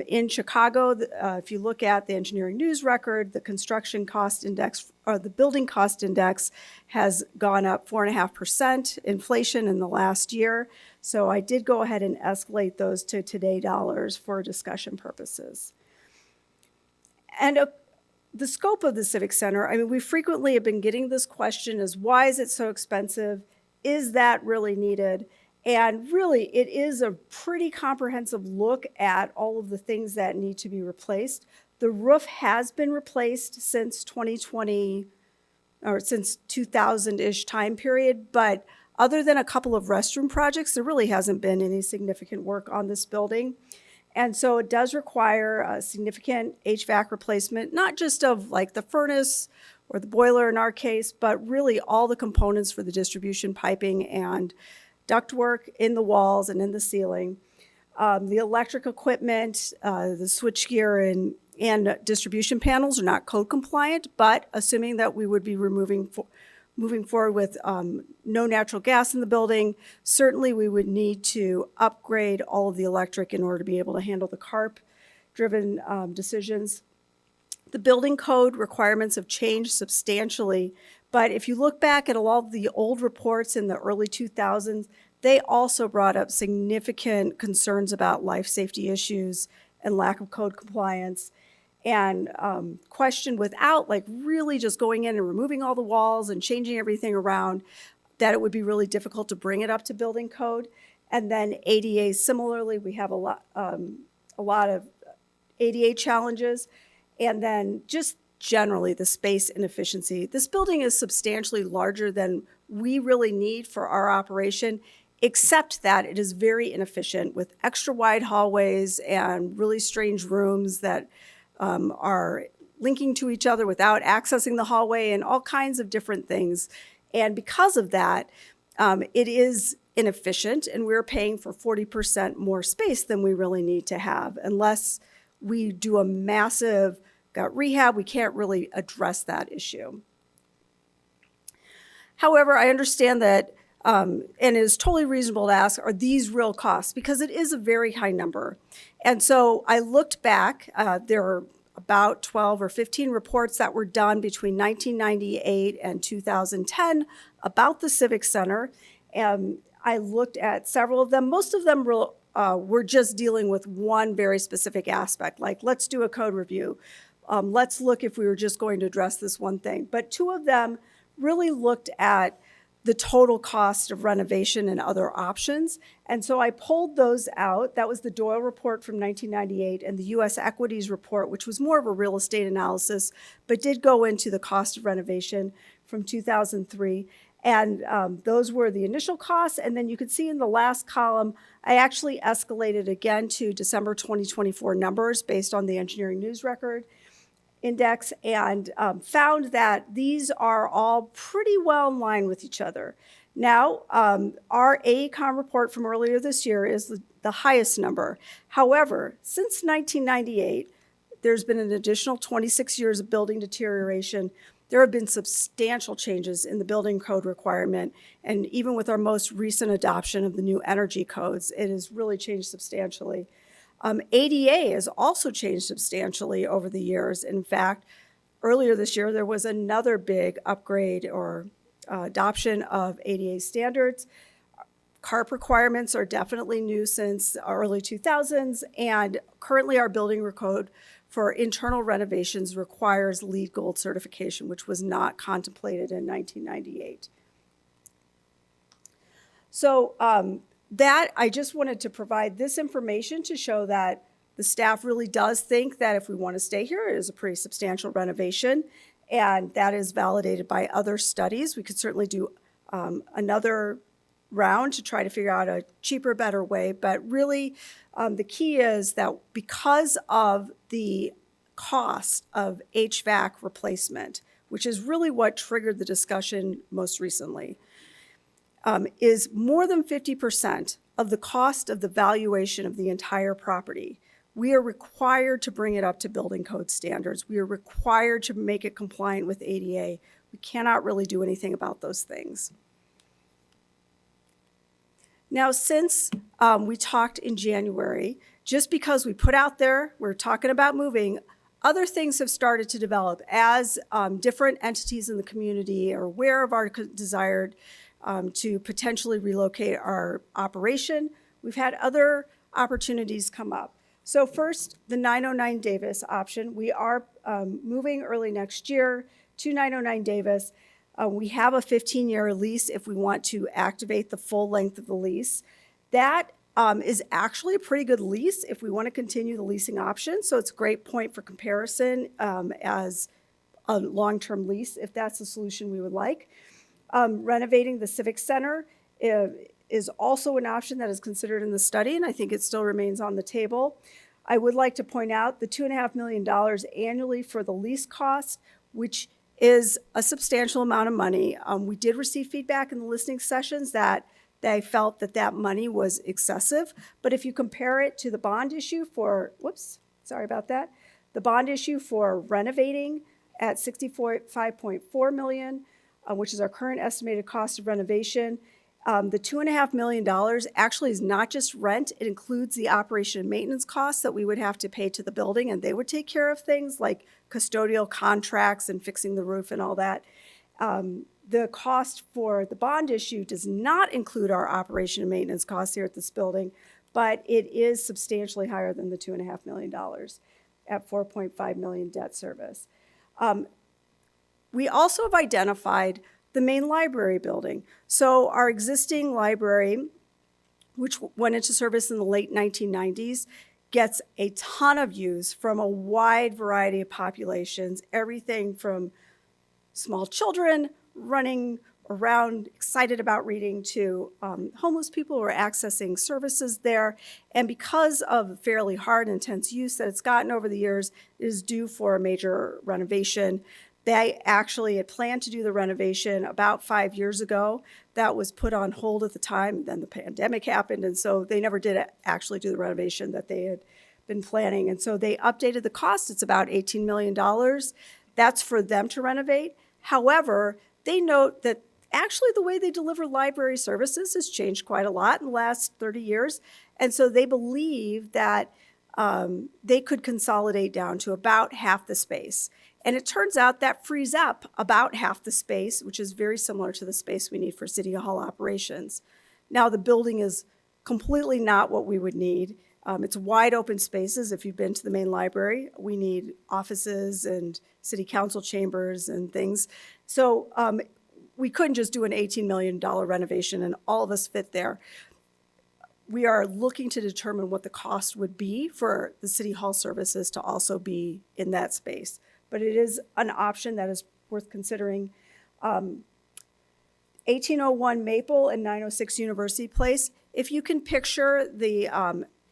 in Chicago, if you look at the engineering news record, the construction cost index, or the building cost index, has gone up 4.5% inflation in the last year. So I did go ahead and escalate those to today dollars for discussion purposes. And the scope of the Civic Center, I mean, we frequently have been getting this question is, why is it so expensive? Is that really needed? And really, it is a pretty comprehensive look at all of the things that need to be replaced. The roof has been replaced since 2020, or since 2000-ish time period, but other than a couple of restroom projects, there really hasn't been any significant work on this building. And so it does require a significant HVAC replacement, not just of like the furnace or the boiler in our case, but really all the components for the distribution piping and ductwork in the walls and in the ceiling. The electric equipment, the switchgear and distribution panels are not code compliant, but assuming that we would be moving forward with no natural gas in the building, certainly we would need to upgrade all of the electric in order to be able to handle the CARP-driven decisions. The building code requirements have changed substantially, but if you look back at a lot of the old reports in the early 2000s, they also brought up significant concerns about life safety issues and lack of code compliance, and questioned without like really just going in and removing all the walls and changing everything around, that it would be really difficult to bring it up to building code. And then ADA, similarly, we have a lot of ADA challenges. And then just generally the space inefficiency. This building is substantially larger than we really need for our operation, except that it is very inefficient with extra wide hallways and really strange rooms that are linking to each other without accessing the hallway and all kinds of different things. And because of that, it is inefficient, and we're paying for 40% more space than we really need to have. Unless we do a massive rehab, we can't really address that issue. However, I understand that, and it is totally reasonable to ask, are these real costs? Because it is a very high number. And so I looked back, there are about 12 or 15 reports that were done between 1998 and 2010 about the Civic Center. And I looked at several of them. Most of them were just dealing with one very specific aspect, like let's do a code review. Let's look if we were just going to address this one thing. But two of them really looked at the total cost of renovation and other options. And so I pulled those out. That was the Doyle report from 1998 and the U.S. Equities report, which was more of a real estate analysis, but did go into the cost of renovation from 2003. And those were the initial costs. And then you could see in the last column, I actually escalated again to December 2024 numbers based on the Engineering News Record Index, and found that these are all pretty well in line with each other. Now, our AECOM report from earlier this year is the highest number. However, since 1998, there's been an additional 26 years of building deterioration. There have been substantial changes in the building code requirement, and even with our most recent adoption of the new energy codes, it has really changed substantially. ADA has also changed substantially over the years. In fact, earlier this year, there was another big upgrade or adoption of ADA standards. CARP requirements are definitely new since early 2000s, and currently our building code for internal renovations requires LEED Gold certification, which was not contemplated in 1998. So that I just wanted to provide this information to show that the staff really does think that if we want to stay here, it is a pretty substantial renovation, and that is validated by other studies. We could certainly do another round to try to figure out a cheaper, better way, but really the key is that because of the cost of HVAC replacement, which is really what triggered the discussion most recently, is more than 50% of the cost of the valuation of the entire property. We are required to bring it up to building code standards. We are required to make it compliant with ADA. We cannot really do anything about those things. Now, since we talked in January, just because we put out there, we're talking about moving, other things have started to develop as different entities in the community are aware of our desired to potentially relocate our operation. We've had other opportunities come up. So first, the 909 Davis option. We are moving early next year to 909 Davis. We have a 15-year lease if we want to activate the full length of the lease. That is actually a pretty good lease if we want to continue the leasing option. So it's a great point for comparison as a long-term lease if that's the solution we would like. Renovating the Civic Center is also an option that is considered in the study, and I think it still remains on the table. I would like to point out the $2.5 million annually for the lease costs, which is a substantial amount of money. We did receive feedback in the listening sessions that they felt that that money was excessive, but if you compare it to the bond issue for, the bond issue for renovating at $65.4 million, which is our current estimated cost of renovation, The $2.5 million actually is not just rent. It includes the operation and maintenance costs that we would have to pay to the building, and they would take care of things like custodial contracts and fixing the roof and all that. The cost for the bond issue does not include our operation and maintenance costs here at this building, but it is substantially higher than the $2.5 million at $4.5 million debt service. We also have identified the main library building. So our existing library, which went into service in the late 1990s, gets a ton of use from a wide variety of populations, everything from small children running around excited about reading to homeless people who are accessing services there. And because of fairly hard and intense use that it's gotten over the years, it is due for a major renovation. They actually had planned to do the renovation about 5 years ago. That was put on hold at the time. Then the pandemic happened, and so they never did actually do the renovation that they had been planning. And so they updated the cost. It's about $18 million. That's for them to renovate. However, they note that actually the way they deliver library services has changed quite a lot in the last 30 years. And so they believe that they could consolidate down to about half the space. And it turns out that frees up about half the space, which is very similar to the space we need for City Hall operations. Now, the building is completely not what we would need. It's wide open spaces. If you've been to the main library, we need offices and city council chambers and things. So we couldn't just do an $18 million renovation and all of us fit there. We are looking to determine what the cost would be for the City Hall services to also be in that space. But it is an option that is worth considering. 1801 Maple and 906 University Place. If you can picture the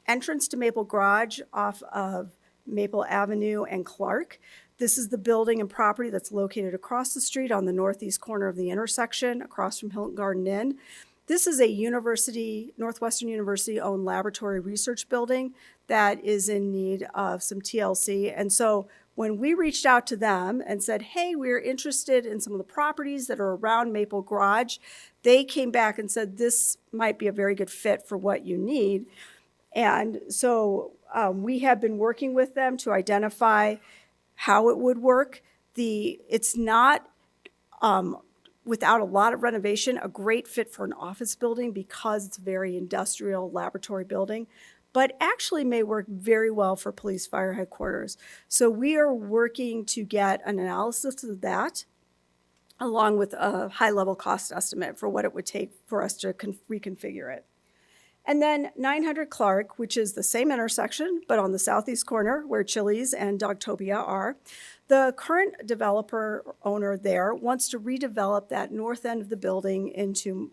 entrance to Maple Garage off of Maple Avenue and Clark, this is the building and property that's located across the street on the northeast corner of the intersection, across from Hilton Garden Inn. This is a university, Northwestern University-owned laboratory research building that is in need of some TLC. And so when we reached out to them and said, hey, we're interested in some of the properties that are around Maple Garage, they came back and said, this might be a very good fit for what you need. And so we have been working with them to identify how it would work. It's not, without a lot of renovation, a great fit for an office building because it's a very industrial laboratory building, but actually may work very well for police fire headquarters. So we are working to get an analysis of that, along with a high-level cost estimate for what it would take for us to reconfigure it. And then 900 Clark, which is the same intersection, but on the southeast corner where Chili's and Dogtopia are. The current developer owner there wants to redevelop that north end of the building into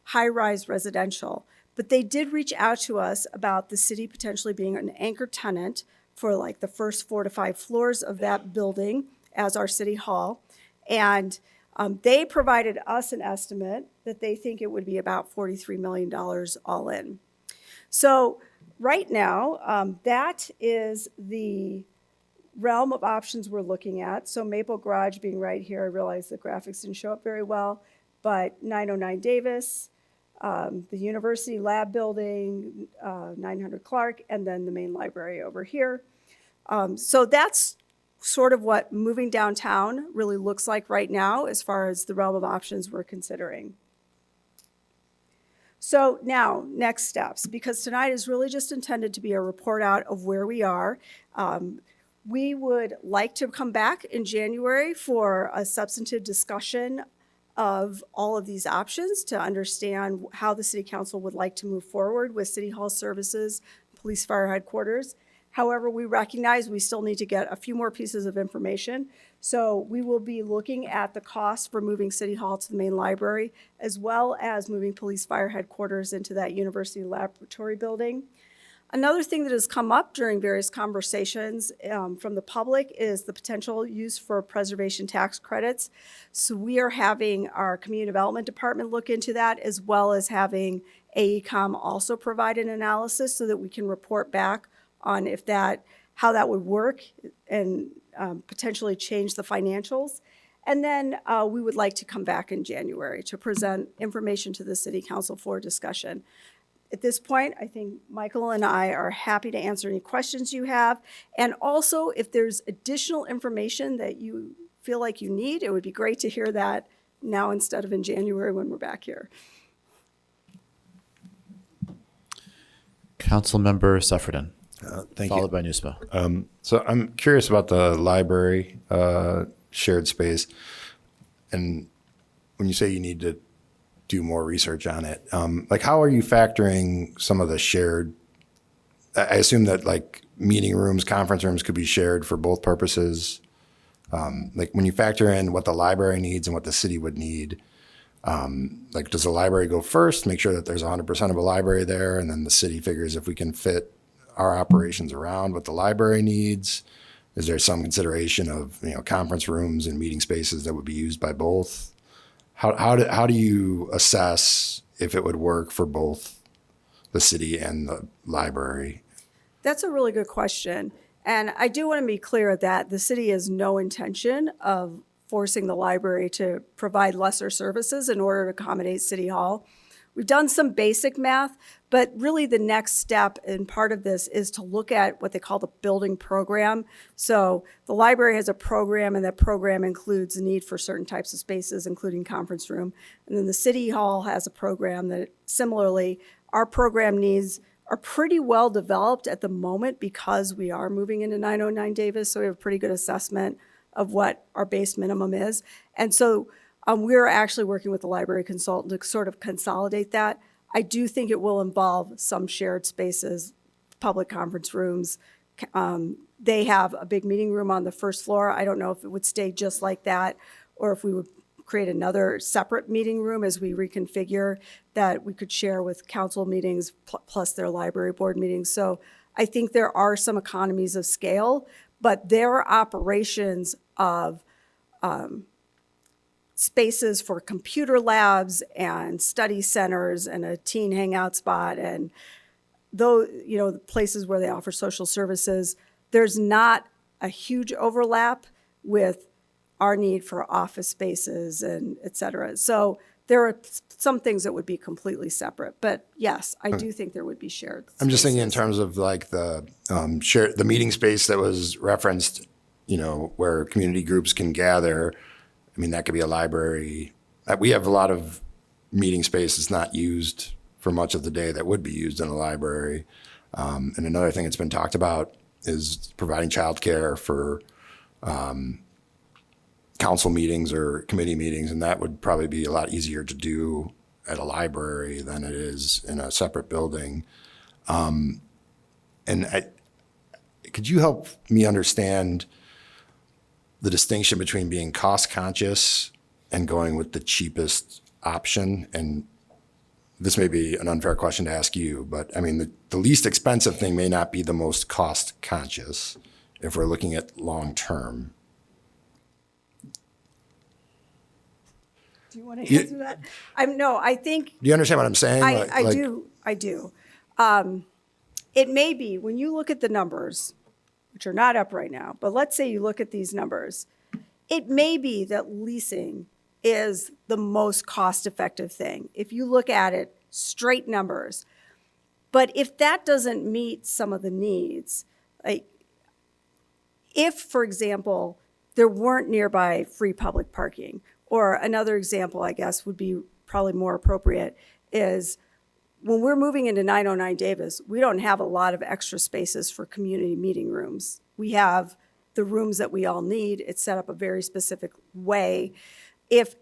high-rise residential. But they did reach out to us about the city potentially being an anchor tenant for like the first 4 to 5 floors of that building as our city hall. And they provided us an estimate that they think it would be about $43 million all in. So right now, that is the realm of options we're looking at. So Maple Garage being right here, I realize the graphics didn't show up very well, but 909 Davis, the University Lab Building, 900 Clark, and then the main library over here. So that's sort of what moving downtown really looks like right now as far as the realm of options we're considering. So now, next steps, because tonight is really just intended to be a report out of where we are. We would like to come back in January for a substantive discussion of all of these options to understand how the City Council would like to move forward with City Hall services, police fire headquarters. However, we recognize we still need to get a few more pieces of information. So we will be looking at the cost for moving City Hall to the main library, as well as moving police fire headquarters into that university laboratory building. Another thing that has come up during various conversations from the public is the potential use for preservation tax credits. So we are having our community development department look into that, as well as having AECom also provide an analysis so that we can report back on how that would work and potentially change the financials. And then we would like to come back in January to present information to the city council for discussion. At this point, I think Michael and I are happy to answer any questions you have. And also, if there's additional information that you feel like you need, it would be great to hear that now instead of in January when we're back here. Councilmember Suffredin, Thank followed you. by Nuspa. So I'm curious about the library shared space, and when you say you need to do more research on it, like how are you factoring some of the shared? I assume that like meeting rooms, conference rooms could be shared for both purposes. Like when you factor in what the library needs and what the city would need, like does the library go first, make sure that there's 100% of a library there, and then the city figures if we can fit our operations around what the library needs? Is there some consideration of, you know, conference rooms and meeting spaces that would be used by both? How do you assess if it would work for both the city and the library? That's a really good question. And I do want to be clear that the city has no intention of forcing the library to provide lesser services in order to accommodate City Hall. We've done some basic math, but really the next step and part of this is to look at what they call the building program. So the library has a program, and that program includes the need for certain types of spaces, including conference room. And then the City Hall has a program that similarly, our program needs are pretty well developed at the moment because we are moving into 909 Davis, so we have a pretty good assessment of what our base minimum is. And so we're actually working with the library consultant to sort of consolidate that. I do think it will involve some shared spaces, public conference rooms. They have a big meeting room on the first floor. I don't know if it would stay just like that or if we would create another separate meeting room as we reconfigure that we could share with council meetings plus their library board meetings. So I think there are some economies of scale, but their operations of spaces for computer labs and study centers and a teen hangout spot and though, you know, the places where they offer social services, there's not a huge overlap with our need for office spaces and et cetera. So there are some things that would be completely separate, but yes, I do think there would be shared I'm just thinking in spaces. terms of like the the meeting space that was referenced, you know, where community groups can gather. I mean, that could be a library. We have a lot of meeting space that's not used for much of the day that would be used in a library. And another thing that's been talked about is providing childcare for council meetings or committee meetings, and that would probably be a lot easier to do at a library than it is in a separate building. Could you help me understand the distinction between being cost conscious and going with the cheapest option? And this may be an unfair question to ask you, but I mean, the least expensive thing may not be the most cost conscious if we're looking at long term. Do you want to answer that? I think. Do you understand what I'm saying? I do. It may be, when you look at the numbers, which are not up right now, but let's say you look at these numbers, it may be that leasing is the most cost-effective thing. If you look at it, straight numbers. But if that doesn't meet some of the needs, like if, for example, there weren't nearby free public parking, or another example, I guess, would be probably more appropriate, is when we're moving into 909 Davis, we don't have a lot of extra spaces for community meeting rooms. We have the rooms that we all need. It's set up a very specific way. If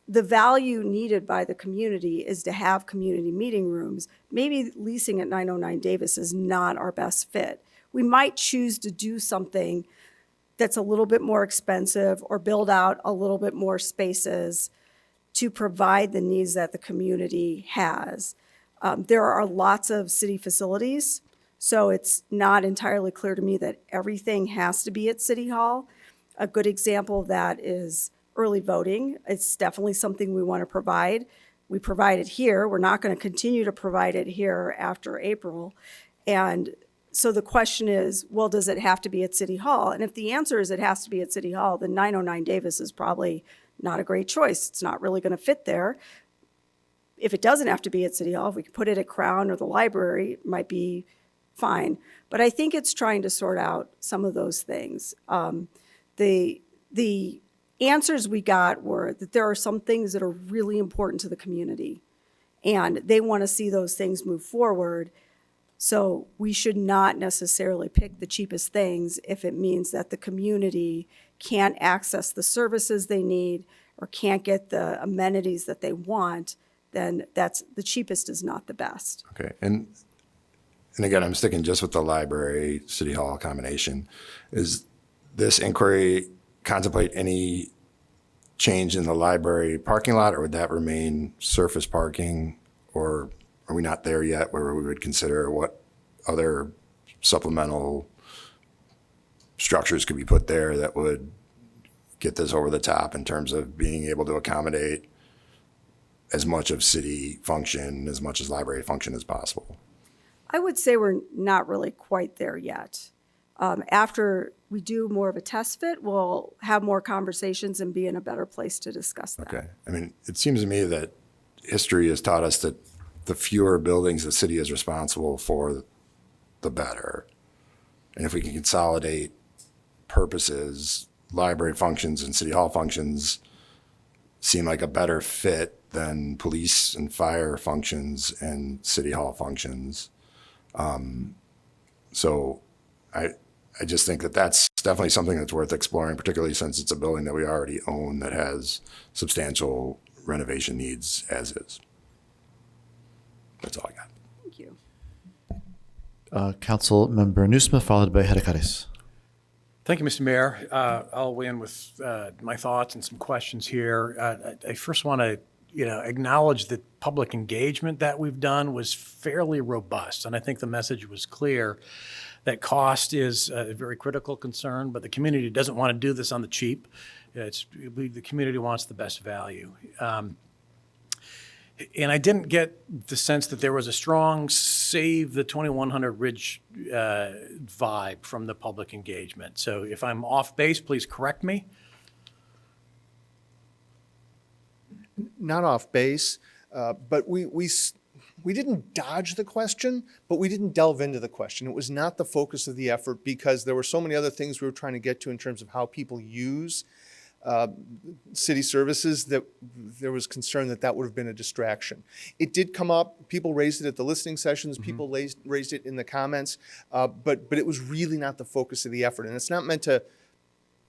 the value needed by the community is to have community meeting rooms, maybe leasing at 909 Davis is not our best fit. We might choose to do something that's a little bit more expensive or build out a little bit more spaces to provide the needs that the community has. There are lots of city facilities, so it's not entirely clear to me that everything has to be at City Hall. A good example of that is early voting. It's definitely something we want to provide. We provide it here. We're not going to continue to provide it here after April. And So the question is, well, does it have to be at City Hall? And if the answer is it has to be at City Hall, then 909 Davis is probably not a great choice. It's not really going to fit there. If it doesn't have to be at City Hall, if we could put it at Crown or the library, it might be fine. But I think it's trying to sort out some of those things. The answers we got were that there are some things that are really important to the community, and they want to see those things move forward. So we should not necessarily pick the cheapest things if it means that the community can't access the services they need or can't get the amenities that they want. Then that's the cheapest is not the best. Okay, and again, I'm sticking just with the library, City Hall combination. Is this inquiry contemplate any change in the library parking lot, or would that remain surface parking? Or are we not there yet where we would consider what other supplemental structures could be put there that would get this over the top in terms of being able to accommodate as much of city function, as much as library function as possible? I would say we're not really quite there yet. After we do more of a test fit, we'll have more conversations and be in a better place to discuss that. Okay. I mean, it seems to me that history has taught us that the fewer buildings the city is responsible for, the better. And if we can consolidate purposes, library functions and city hall functions seem like a better fit than police and fire functions and city hall functions. So I just think that that's definitely something that's worth exploring, particularly since it's a building that we already own that has substantial renovation needs as is. That's all I got. Thank you. Councilmember Nusma, followed by Heracles. Thank you, Mr. Mayor. I'll weigh in with my thoughts and some questions here. I first want to, acknowledge that public engagement that we've done was fairly robust, and I think the message was clear that cost is a very critical concern, but the community doesn't want to do this on the cheap. The community wants the best value. And I didn't get the sense that there was a strong save the 2100 Ridge vibe from the public engagement. So if I'm off base, please correct me. Not off base, but we didn't dodge the question, but we didn't delve into the question. It was not the focus of the effort because there were so many other things we were trying to get to in terms of how people use city services that there was concern that would have been a distraction. It did come up. People raised it at the listening sessions. People raised it in the comments, but it was really not the focus of the effort. And it's not meant to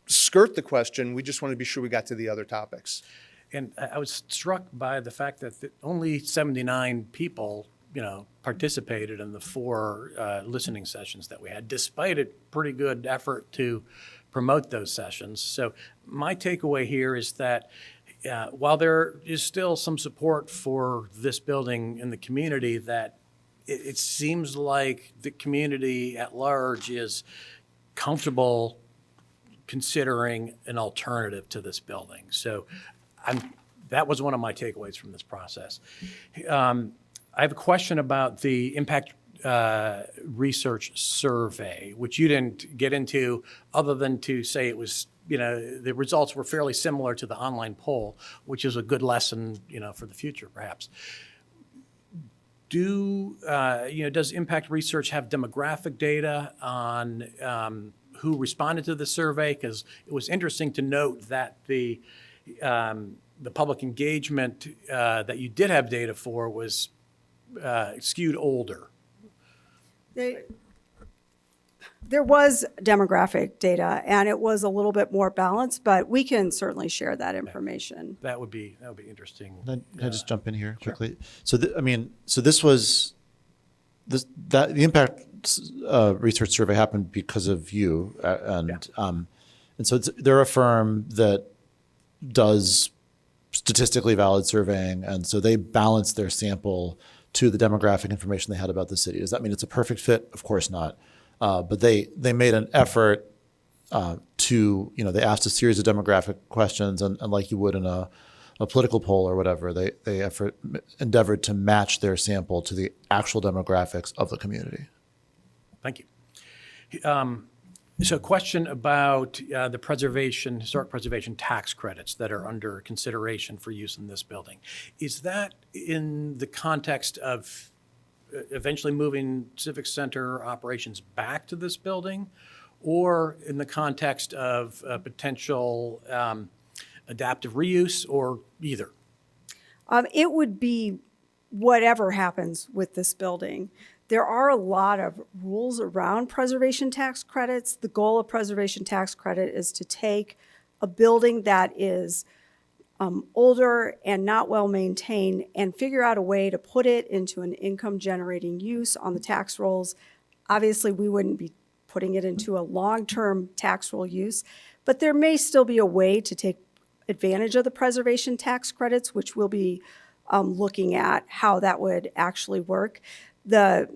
skirt the question. We just wanted to be sure we got to the other topics. And I was struck by the fact that only 79 people, participated in the 4 listening sessions that we had, despite a pretty good effort to promote those sessions. So my takeaway here is that while there is still some support for this building in the community, that it seems like the community at large is comfortable considering an alternative to this building. So that was one of my takeaways from this process. I have a question about the impact research survey, which you didn't get into other than to say it was, the results were fairly similar to the online poll, which is a good lesson, for the future, perhaps. Does impact research have demographic data on who responded to the survey? Because it was interesting to note that the public engagement that you did have data for was skewed older. There was demographic data, and it was a little bit more balanced, but we can certainly share that information. That would be interesting. Can I just jump in here quickly? Sure. So this was the impact research survey happened because of you, and so they're a firm that does statistically valid surveying, and so they balanced their sample to the demographic information they had about the city. Does that mean it's a perfect fit? Of course not. But they made an effort to, they asked a series of demographic questions, and like you would in a political poll or whatever, they Thank endeavored to match their sample to the actual demographics of the community. Thank you. So a question about the historic preservation tax credits that are under consideration for use in this building. Is that in the context of eventually moving Civic Center operations back to this building, or in the context of potential adaptive reuse, or either? It would be whatever happens with this building. There are a lot of rules around preservation tax credits. The goal of preservation tax credit is to take a building that is older and not well maintained and figure out a way to put it into an income generating use on the tax rolls. Obviously, we wouldn't be putting it into a long-term tax roll use, but there may still be a way to take advantage of the preservation tax credits, which we'll be looking at how that would actually work. The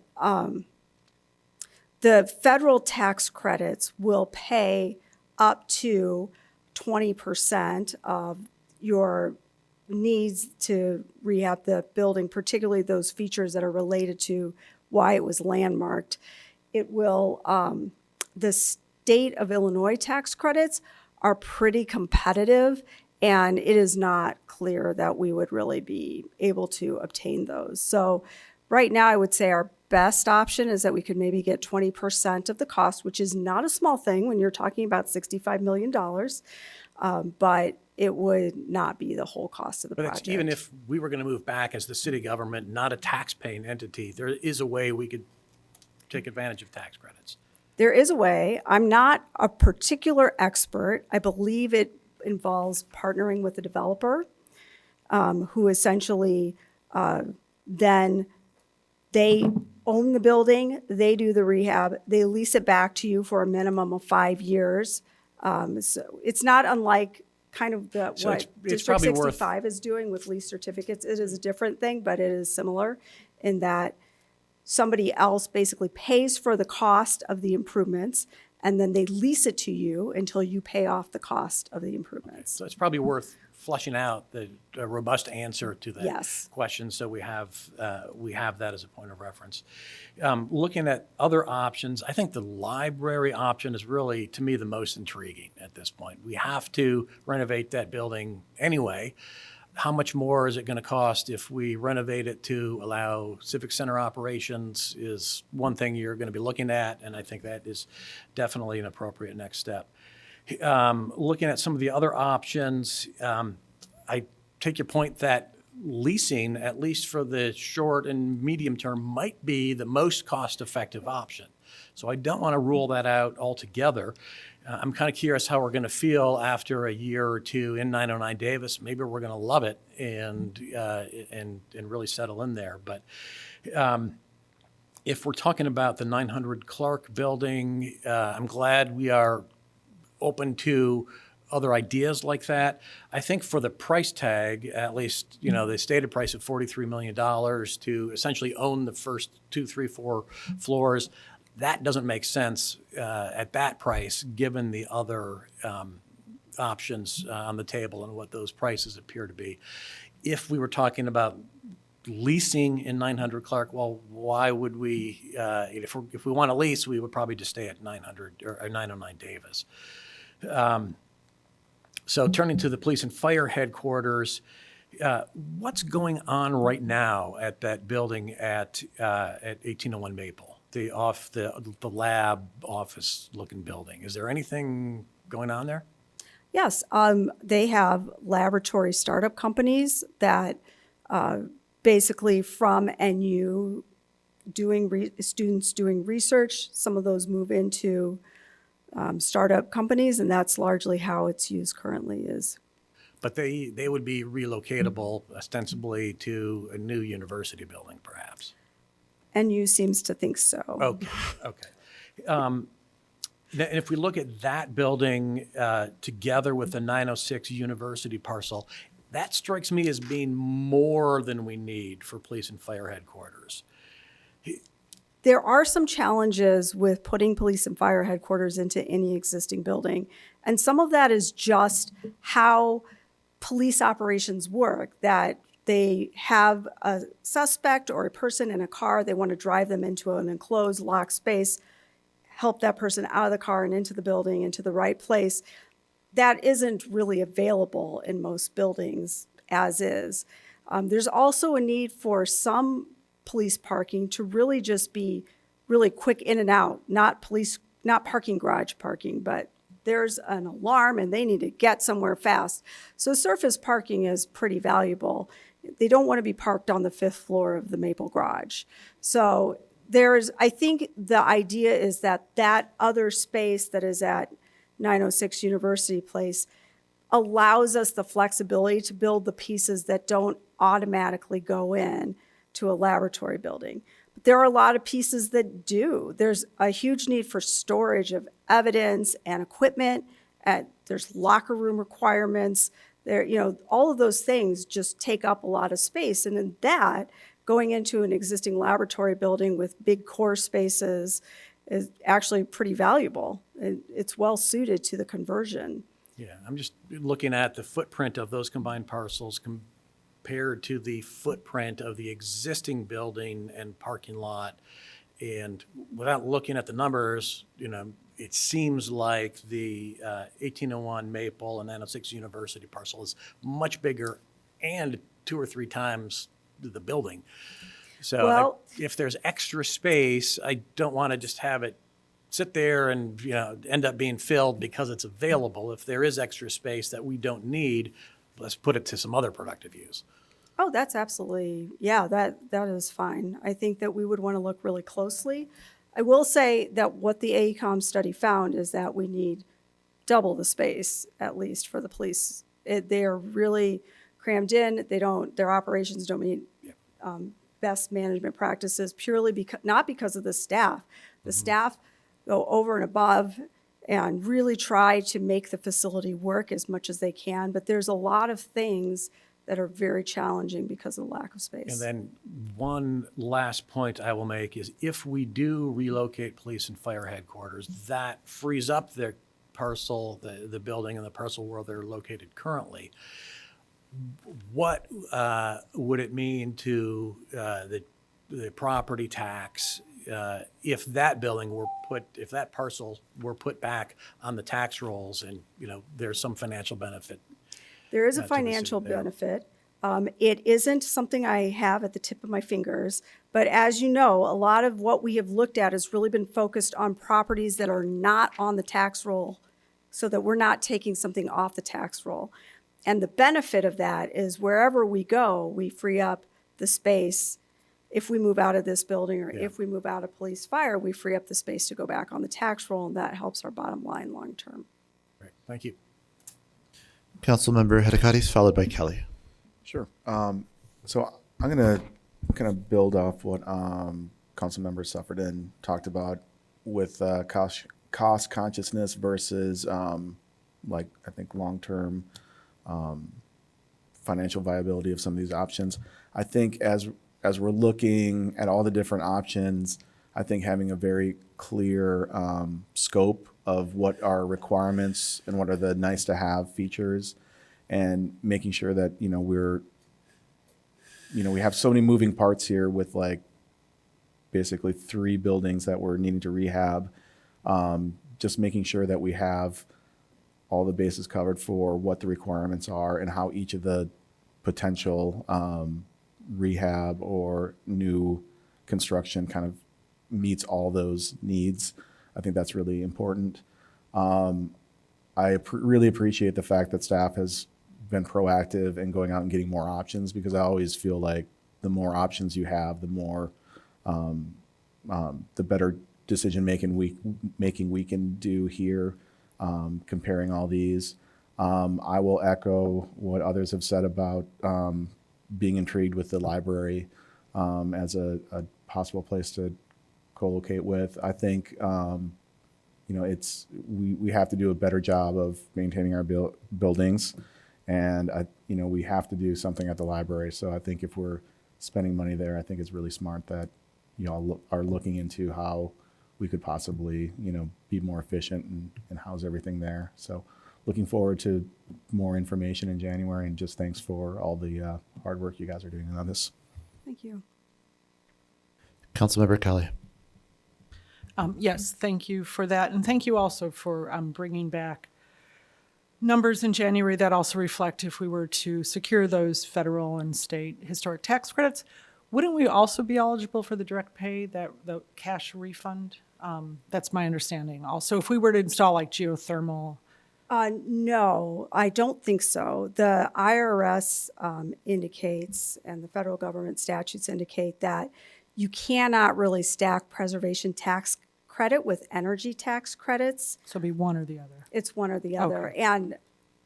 federal tax credits will pay up to 20% of your needs to rehab the building, particularly those features that are related to why it was landmarked. It will, the state of Illinois tax credits are pretty competitive, and it is not clear that we would really be able to obtain those. So right now, I would say our best option is that we could maybe get 20% of the cost, which is not a small thing when you're talking about $65 million, but it would not be the whole cost of the project. Even if we were going to move back as the city government, not a tax-paying entity, there is a way we could take advantage of tax credits. There is a way. I'm not a particular expert. I believe it involves partnering with the developer, who essentially then they own the building, they do the rehab, they lease it back to you for a minimum of 5 years. So it's not unlike kind of what District 65 is doing with lease certificates. It is a different thing, but it is similar in that somebody else basically pays for the cost of the improvements, and then they lease it to you until you pay off the cost of the improvements. So it's probably worth fleshing out a robust answer to that Yes. question, so we have that as a point of reference. Looking at other options, I think the library option is really, to me, the most intriguing at this point. We have to renovate that building anyway. How much more is it going to cost if we renovate it to allow Civic Center operations is one thing you're going to be looking at, and I think that is definitely an appropriate next step. Looking at some of the other options, I take your point that leasing, at least for the short and medium term, might be the most cost-effective option. So I don't want to rule that out altogether. I'm kind of curious how we're going to feel after a year or two in 909 Davis. Maybe we're going to love it and really settle in there. But if we're talking about the 900 Clerk building, I'm glad we are open to other ideas like that. I think for the price tag, at least, the stated price of $43 million to essentially own the first 2, 3, 4 floors, that doesn't make sense at that price, given the other options on the table and what those prices appear to be. If we were talking about leasing in 900 Clerk, well, why would we, if we want to lease, we would probably just stay at 900 or 909 Davis. So turning to the police and fire headquarters, what's going on right now at that building at 1801 Maple, the lab office looking building? Is there anything going on there? Yes, they have laboratory startup companies that basically from NU students doing research, some of those move into startup companies, and that's largely how it's used currently is. But they would be relocatable ostensibly to a new university building, perhaps. NU seems to think so. Okay. And if we look at that building together with the 906 university parcel, that strikes me as being more than we need for police and fire headquarters. There are some challenges with putting police and fire headquarters into any existing building. And some of that is just how police operations work, that they have a suspect or a person in a car, they want to drive them into an enclosed, locked space. help that person out of the car and into the building, into the right place. That isn't really available in most buildings as is. There's also a need for some police parking to really just be really quick in and out, not parking garage parking, but there's an alarm and they need to get somewhere fast. So surface parking is pretty valuable. They don't want to be parked on the 5th floor of the Maple Garage. So I think the idea is that other space that is at 906 University Place allows us the flexibility to build the pieces that don't automatically go in to a laboratory building. But there are a lot of pieces that do. There's a huge need for storage of evidence and equipment. There's locker room requirements. All of those things just take up a lot of space. And in that, going into an existing laboratory building with big core spaces is actually pretty valuable. It's well suited to the conversion. Yeah, I'm just looking at the footprint of those combined parcels compared to the footprint of the existing building and parking lot. And without looking at the numbers, it seems like the 1801 Maple and 906 University parcel is much bigger and 2 or 3 times the building. So if there's extra space, I don't want to just have it sit there and end up being filled because it's available. If there is extra space that we don't need, let's put it to some other productive use. Oh, that's absolutely, that is fine. I think that we would want to look really closely. I will say that what the AECOM study found is that we need double the space, at least for the police. They are really crammed in. Their operations don't meet best management practices purely not because of the staff. The staff go over and above and really try to make the facility work as much as they can. But there's a lot of things that are very challenging because of the lack of space. And then one last point I will make is if we do relocate police and fire headquarters, that frees up their parcel, the building and the parcel where they're located currently. What would it mean to the property tax if that parcel were put back on the tax rolls and there's some financial benefit? There is a financial benefit. It isn't something I have at the tip of my fingers, but as you know, a lot of what we have looked at has really been focused on properties that are not on the tax roll so that we're not taking something off the tax roll. And the benefit of that is wherever we go, we free up the space. If we move out of this building or if we move out of police fire, we free up the space to go back on the tax roll, and that helps our bottom line long term. Great, thank you. Councilmember Hedekadis, followed by Kelly. Sure. So I'm going to kind of build off what Councilmember Suffredin talked about with cost consciousness versus I think long-term financial viability of some of these options. I think as we're looking at all the different options, I think having a very clear scope of what are requirements and what are the nice to have features, and making sure that we have so many moving parts here with basically 3 buildings that we're needing to rehab. Just making sure that we have all the bases covered for what the requirements are and how each of the potential rehab or new construction kind of meets all those needs. I think that's really important. I really appreciate the fact that staff has been proactive in going out and getting more options, because I always feel like the more options you have, the more, the better decision making we can do here, comparing all these. I will echo what others have said about being intrigued with the library as a possible place to co-locate with. I think we have to do a better job of maintaining our buildings, and we have to do something at the library. So I think if we're spending money there, I think it's really smart that are looking into how we could possibly be more efficient and house everything there. So looking forward to more information in January, and just thanks for all the hard work you guys are doing on this. Thank you. Councilmember Kelly. Yes, thank you for that. And thank you also for bringing back numbers in January that also reflect if we were to secure those federal and state historic tax credits, wouldn't we also be eligible for the direct pay, the cash refund? That's my understanding. Also, if we were to install like geothermal. No, I don't think so. The IRS indicates, and the federal government statutes indicate that you cannot really stack preservation tax credit with energy tax credits. So it'd be one or the other. It's one or the other. Okay. And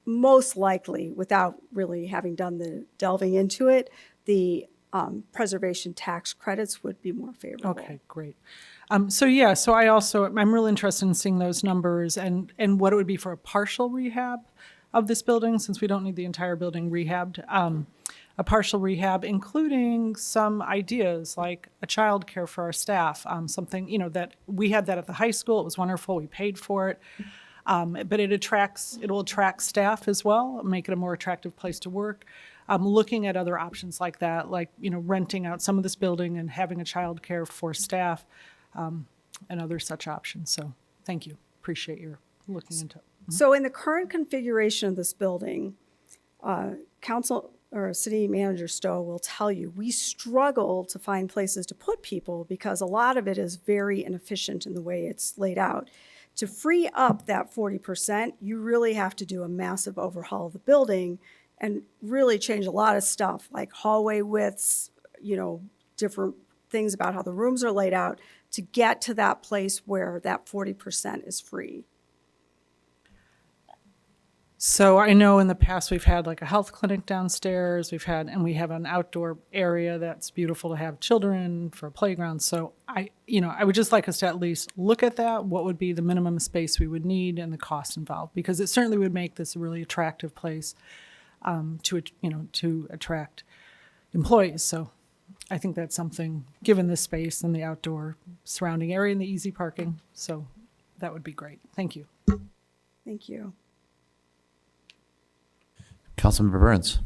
most likely, without really having done the delving into it, the preservation tax credits would be more favorable. Okay, great. So I'm really interested in seeing those numbers and what it would be for a partial rehab of this building, since we don't need the entire building rehabbed. A partial rehab, including some ideas like a childcare for our staff, something, that we had that at the high school. It was wonderful. We paid for it. But it'll attract staff as well, make it a more attractive place to work. Looking at other options like that, like, renting out some of this building and having a childcare for staff, and other such options. So thank you. Appreciate your looking into it. So in the current configuration of this building, council or City Manager Stowe will tell you, we struggle to find places to put people because a lot of it is very inefficient in the way it's laid out. To free up that 40%, you really have to do a massive overhaul of the building and really change a lot of stuff like hallway widths, different things about how the rooms are laid out to get to that place where that 40% is free. So I know in the past we've had like a health clinic downstairs, we have an outdoor area that's beautiful to have children for a playground. So I would just like us to at least look at that. What would be the minimum space we would need and the cost involved? Because it certainly would make this a really attractive place to attract employees. So I think that's something, given the space and the outdoor surrounding area and the easy parking. So that would be great. Thank you. Thank you. Councilmember Burns.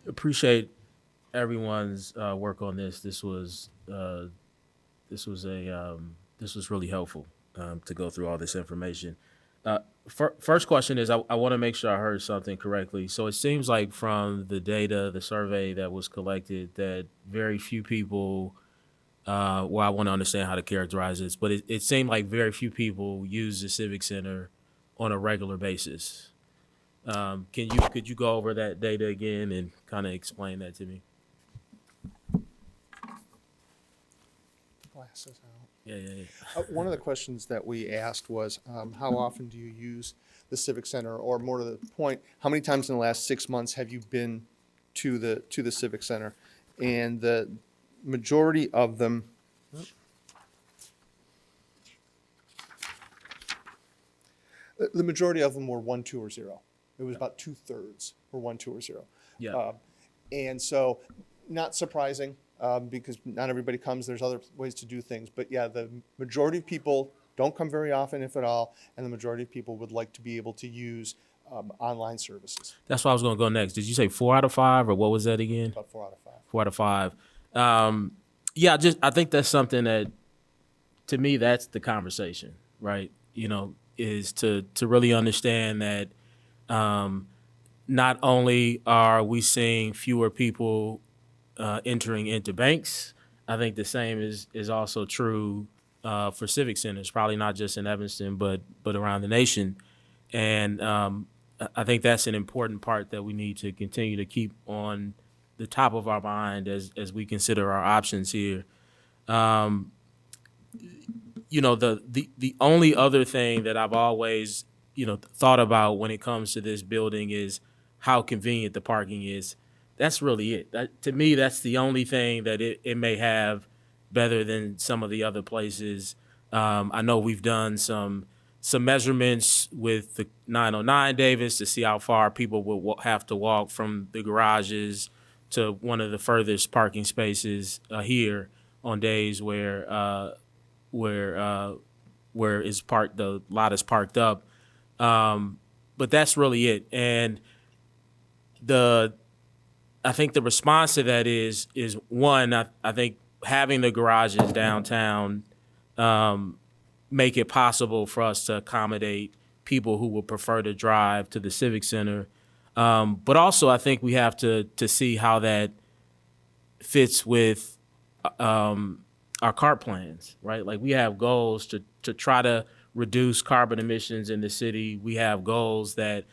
Appreciate everyone's work on this. This was really helpful to go through all this information. First question is, I want to make sure I heard something correctly. So it seems like from the data, the survey that was collected, that very few people, I want to understand how to characterize this, but it seemed like very few people use the Civic Center on a regular basis. Could you go over that data again and kind of explain that to me? Glasses out. Yeah. One of the questions that we asked was, how often do you use the Civic Center, or more to the point, how many times in the last 6 months have you been to the Civic Center? And the majority of them, were 1, 2, or 0. It was about 2/3 were 1, 2, or 0. Yeah. And so, not surprising, because not everybody comes. There's other ways to do things. But yeah, the majority of people don't come very often, if at all, and the majority of people would like to be able to use online services. That's why I was going to go next. Did you say 4 out of 5, or what was that again? About 4 out of 5. 4 out of 5. I think that's something that, to me, that's the conversation, right? Is to really understand that not only are we seeing fewer people entering into banks, I think the same is also true for civic centers, probably not just in Evanston, but around the nation. And I think that's an important part that we need to continue to keep on the top of our mind as we consider our options here. The only other thing that I've always thought about when it comes to this building is how convenient the parking is. That's really it. To me, that's the only thing that it may have better than some of the other places. I know we've done some measurements with the 909 Davis to see how far people will have to walk from the garages to one of the furthest parking spaces here on days where is parked, the lot is parked up. But that's really it. And I think the response to that is one, I think having the garages downtown make it possible for us to accommodate people who would prefer to drive to the Civic Center. But also, I think we have to see how that fits with our CARP plans, right? Like, we have goals to try to reduce carbon emissions in the city. We have goals that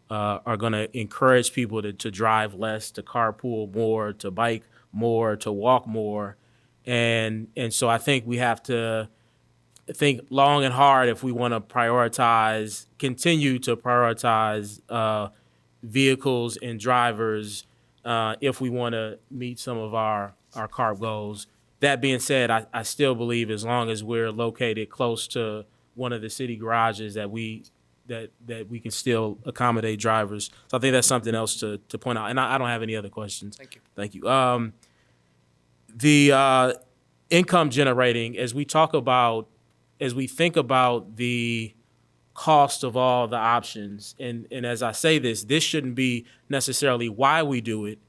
are going to encourage people to drive less, to carpool more, to bike more, to walk more. And so I think we have to think long and hard if we want to continue to prioritize vehicles and drivers if we want to meet some of our CARP goals. That being said, I still believe as long as we're located close to one of the city garages that we can still accommodate drivers. So I think that's something else to point out. And I don't have any other questions. Thank you. Thank you. The income generating, as we think about the cost of all the options, and as I say this shouldn't be necessarily why we do it,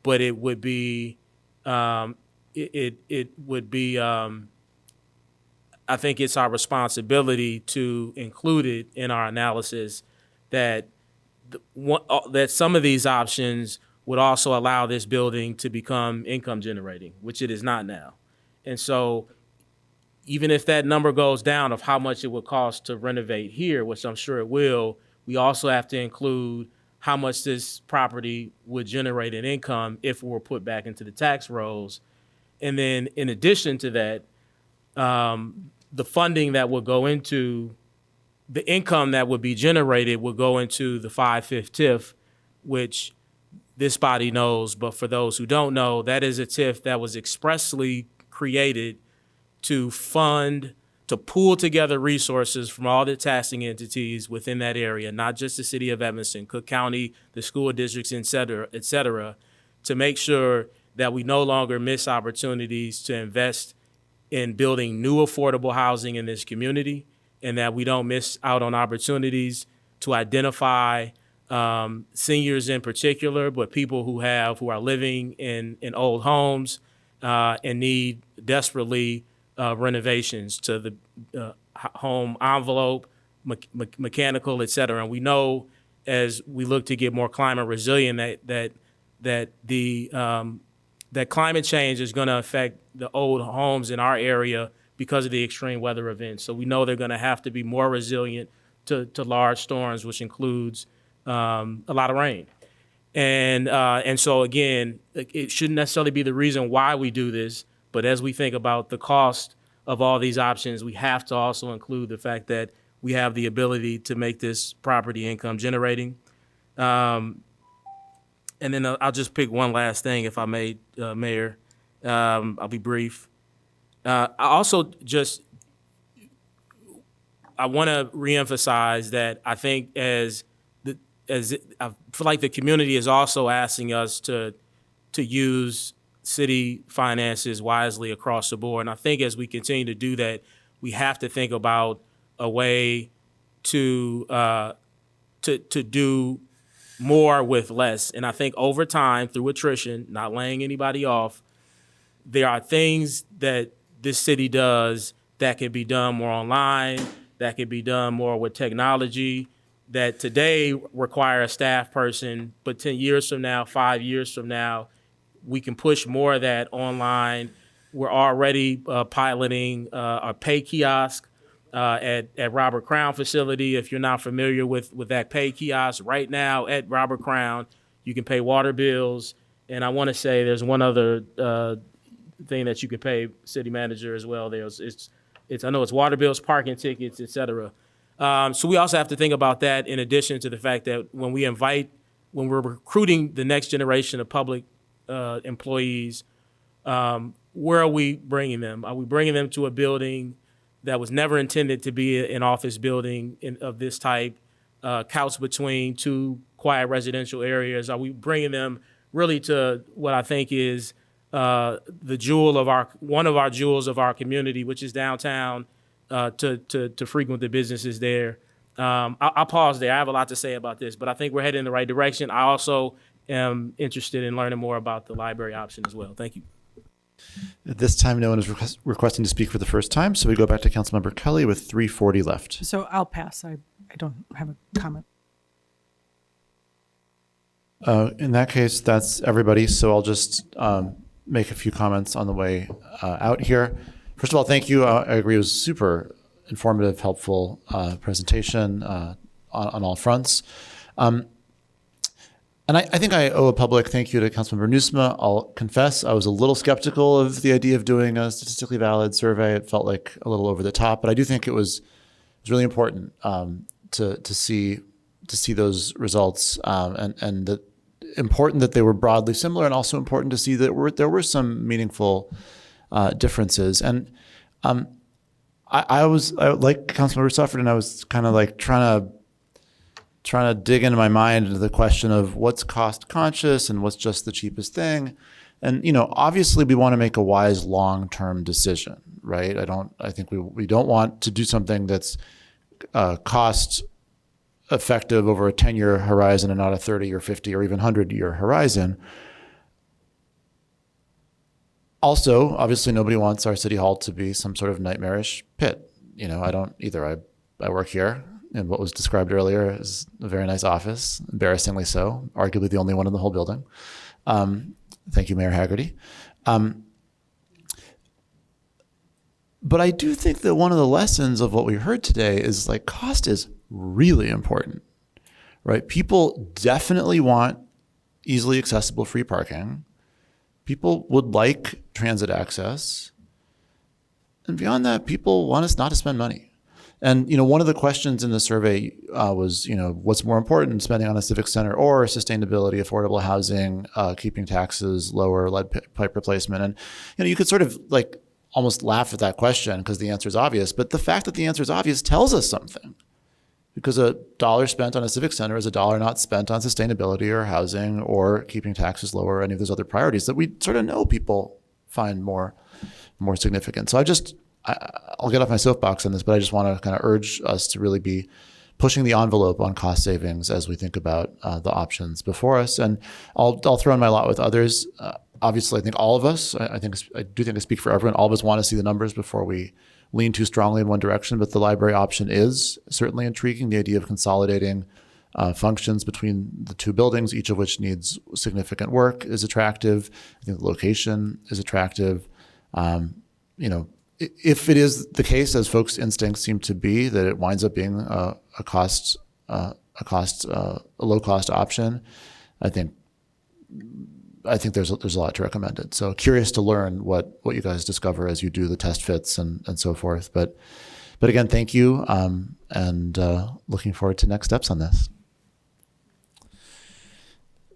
but it would be I think it's our responsibility to include it in our analysis that that some of these options would also allow this building to become income generating, which it is not now. And so even if that number goes down of how much it would cost to renovate here, which I'm sure it will, we also have to include how much this property would generate in income if it were put back into the tax rolls. And then in addition to that, the funding that would go into the income that would be generated would go into the 5/5 TIF, which this body knows, but for those who don't know, that is a TIF that was expressly created to pool together resources from all the taxing entities within that area, not just the city of Evanston, Cook County, the school districts, et cetera, to make sure that we no longer miss opportunities to invest in building new affordable housing in this community, and that we don't miss out on opportunities to identify seniors in particular, but people who are living in old homes and need desperately renovations to the home envelope, mechanical, et cetera. And we know as we look to get more climate resilient that climate change is going to affect the old homes in our area because of the extreme weather events. So we know they're going to have to be more resilient to large storms, which includes a lot of rain. And so again, it shouldn't necessarily be the reason why we do this, but as we think about the cost of all these options, we have to also include the fact that we have the ability to make this property income generating. And then I'll just pick one last thing, if I may, Mayor. I'll be brief. I also I want to reemphasize that I think I feel like the community is also asking us to use city finances wisely across the board. And I think as we continue to do that, we have to think about a way to do more with less. And I think over time, through attrition, not laying anybody off, there are things that this city does that can be done more online, that can be done more with technology, that today require a staff person, but 10 years from now, 5 years from now, we can push more of that online. We're already piloting a pay kiosk at Robert Crown facility. If you're not familiar with that pay kiosk, right now at Robert Crown, you can pay water bills. And I want to say there's one other thing that you can pay city manager as well. I know it's water bills, parking tickets, et cetera. So we also have to think about that in addition to the fact that when we're recruiting the next generation of public employees, where are we bringing them? Are we bringing them to a building that was never intended to be an office building of this type, couched between two quiet residential areas? Are we bringing them really to what I think is one of our jewels of our community, which is downtown, to frequent the businesses there? I'll pause there. I have a lot to say about this, but I think we're heading in the right direction. I also am interested in learning more about the library option as well. Thank you. At this time, no one is requesting to speak for the first time, so we go back to Councilmember Kelly with 340 left. So I'll pass. I don't have a comment. In that case, that's everybody, so I'll just make a few comments on the way out here. First of all, thank you. I agree it was super informative, helpful presentation on all fronts. And I think I owe a public thank you to Councilmember Nusma. I'll confess I was a little skeptical of the idea of doing a statistically valid survey. It felt like a little over the top, but I do think it was really important to see those results, and that important that they were broadly similar, and also important to see that there were some meaningful differences. And I like Councilmember Sufford, and I was kind of like trying to dig into my mind into the question of what's cost conscious and what's just the cheapest thing. And, obviously we want to make a wise long-term decision, right? I think we don't want to do something that's cost effective over a 10-year horizon and not a 30 or 50 or even 100-year horizon. Also, obviously nobody wants our city hall to be some sort of nightmarish pit. I don't either. I work here. And what was described earlier is a very nice office, embarrassingly so, arguably the only one in the whole building. Thank you, Mayor Haggerty. But I do think that one of the lessons of what we heard today is like cost is really important, right? People definitely want easily accessible free parking. People would like transit access. And beyond that, people want us not to spend money. And, one of the questions in the survey was, what's more important, spending on a civic center or sustainability, affordable housing, keeping taxes lower, lead pipe replacement. And, you could sort of like almost laugh at that question because the answer is obvious. But the fact that the answer is obvious tells us something, because $1 spent on a civic center is $1 not spent on sustainability or housing or keeping taxes lower or any of those other priorities that we sort of know people find more significant. So I'll get off my soapbox on this, but I just want to kind of urge us to really be pushing the envelope on cost savings as we think about the options before us. And I'll throw in my lot with others. Obviously, I think all of us, I do think I speak for everyone, all of us want to see the numbers before we lean too strongly in one direction, but the library option is certainly intriguing. The idea of consolidating functions between the two buildings, each of which needs significant work, is attractive. I think the location is attractive. If it is the case, as folks' instincts seem to be, that it winds up being a low cost option, I think there's a lot to recommend it. So curious to learn what you guys discover as you do the test fits and so forth. But again, thank you, and looking forward to next steps on this.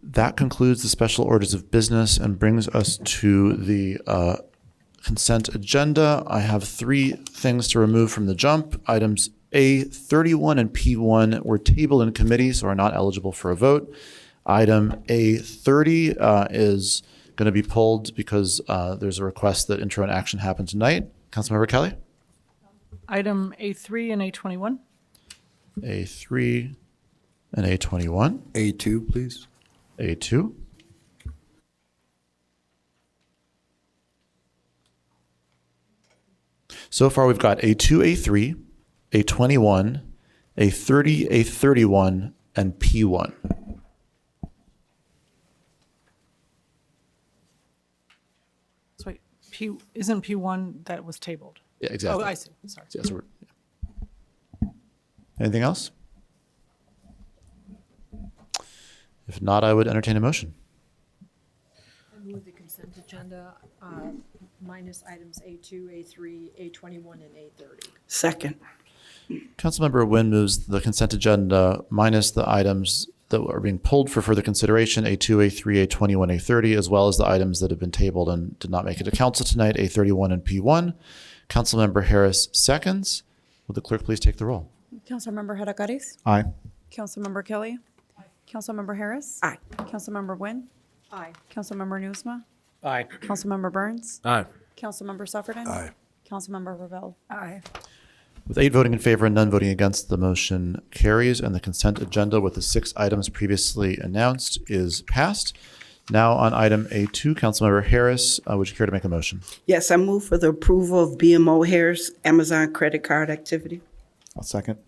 That concludes the special orders of business and brings us to the consent agenda. I have 3 things to remove from the jump. Items A31 and P1 were tabled in committee, so are not eligible for a vote. Item A30 is going to be pulled because there's a request that intro and action happen tonight. Councilmember Kelly? Item A3 and A21. A3 and A21. A2, please. A2. So far, we've got A2, A3, A21, A30, A31, and P1. So wait, isn't P1 that was tabled? Yeah, exactly. Oh, I see. Sorry. Yeah, anything else? If not, I would entertain a motion. I move the consent agenda minus items A2, A3, A21, and A30. Second. Councilmember Nguyen moves the consent agenda minus the items that are being pulled for further consideration, A2, A3, A21, A30, as well as the items that have been tabled and did not make it to council tonight, A31 and P1. Councilmember Harris seconds. Will the clerk please take the roll? Councilmember Hadakaris? Aye. Councilmember Kelly? Aye. Councilmember Harris? Aye. Councilmember Nguyen? Aye. Councilmember Nusma? Aye. Councilmember Burns? Aye. Councilmember Sufferton? Aye. Councilmember Ravel? Aye. With 8 voting in favor and none voting against, the motion carries, and the consent agenda with the 6 items previously announced is passed. Now on item A2, Councilmember Harris, would you care to make a motion? Yes, I move for the approval of BMO Harris Amazon credit card activity. I'll second.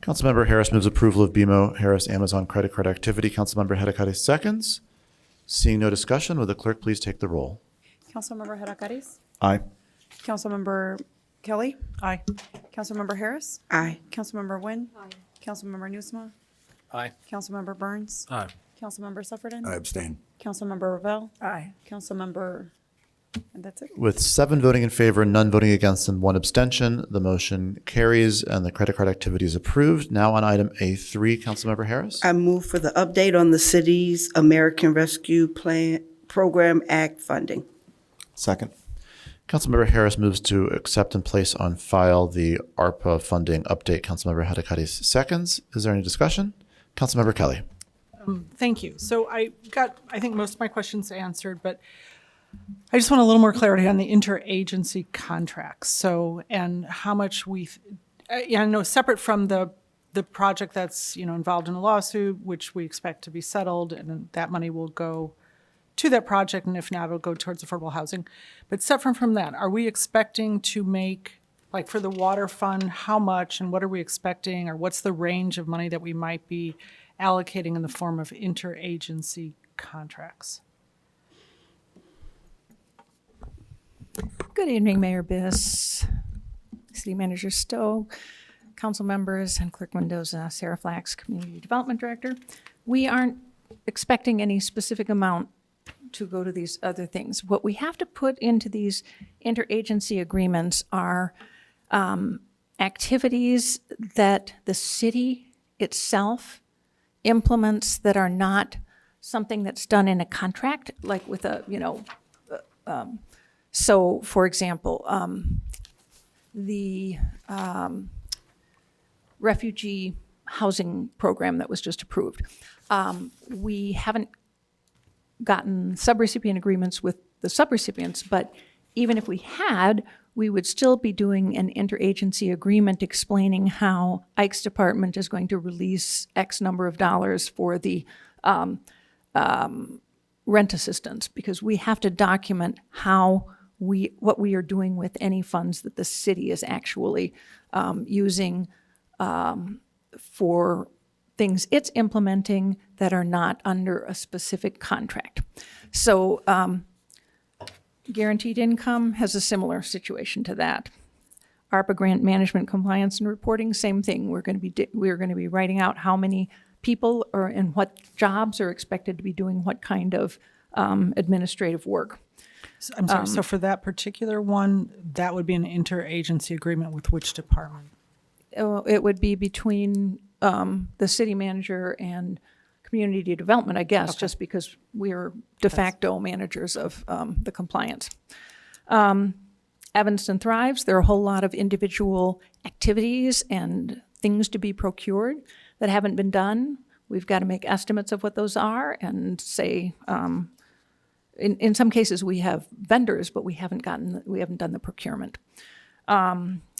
Councilmember Harris moves approval of BMO Harris Amazon credit card activity. Councilmember Hadakaris seconds. Seeing no discussion, will the clerk please take the roll? Councilmember Hadakaris? Aye. Councilmember Kelly? Aye. Councilmember Harris? Aye. Councilmember Nguyen? Aye. Councilmember Nusma? Aye. Councilmember Burns? Aye. Councilmember Suffredin? I abstain. Councilmember Ravel? Aye. Councilmember, and that's it. With 7 voting in favor, none voting against, and 1 abstention, the motion carries and the credit card activity is approved. Now on item A3, Councilmember Harris. I move for the update on the city's American Rescue Plan Program Act funding. Second. Councilmember Harris moves to accept and place on file the ARPA funding update. Councilmember Hadakaris seconds. Is there any discussion? Councilmember Kelly. Thank you. So I got, I think, most of my questions answered, but I just want a little more clarity on the interagency contracts. So, and how much I know separate from the project that's, involved in a lawsuit, which we expect to be settled, and that money will go to that project, and if not, it'll go towards affordable housing. But separate from that, are we expecting to make, like for the water fund, how much and what are we expecting, or what's the range of money that we might be allocating in the form of interagency contracts? Good evening, Mayor Biss, City Manager Stowe, council members, and Clerk Mendoza, Sarah Flax, Community Development Director. We aren't expecting any specific amount to go to these other things. What we have to put into these interagency agreements are activities that the city itself implements that are not something that's done in a contract, like with a, so for example, the refugee housing program that was just approved. We haven't gotten subrecipient agreements with the subrecipients, but even if we had, we would still be doing an interagency agreement explaining how Ike's department is going to release X number of dollars for the rent assistance, because we have to document what we are doing with any funds that the city is actually using for things it's implementing that are not under a specific contract. So guaranteed income has a similar situation to that. ARPA grant management compliance and reporting, same thing. We're going to be writing out how many people or and what jobs are expected to be doing what kind of administrative work. I'm sorry, so for that particular one, that would be an interagency agreement with which department? It would be between the city manager and community development, I guess, Okay. just because we're de facto managers of the compliance. Evanston Thrives, there are a whole lot of individual activities and things to be procured that haven't been done. We've got to make estimates of what those are and say, in some cases we have vendors, but we haven't done the procurement.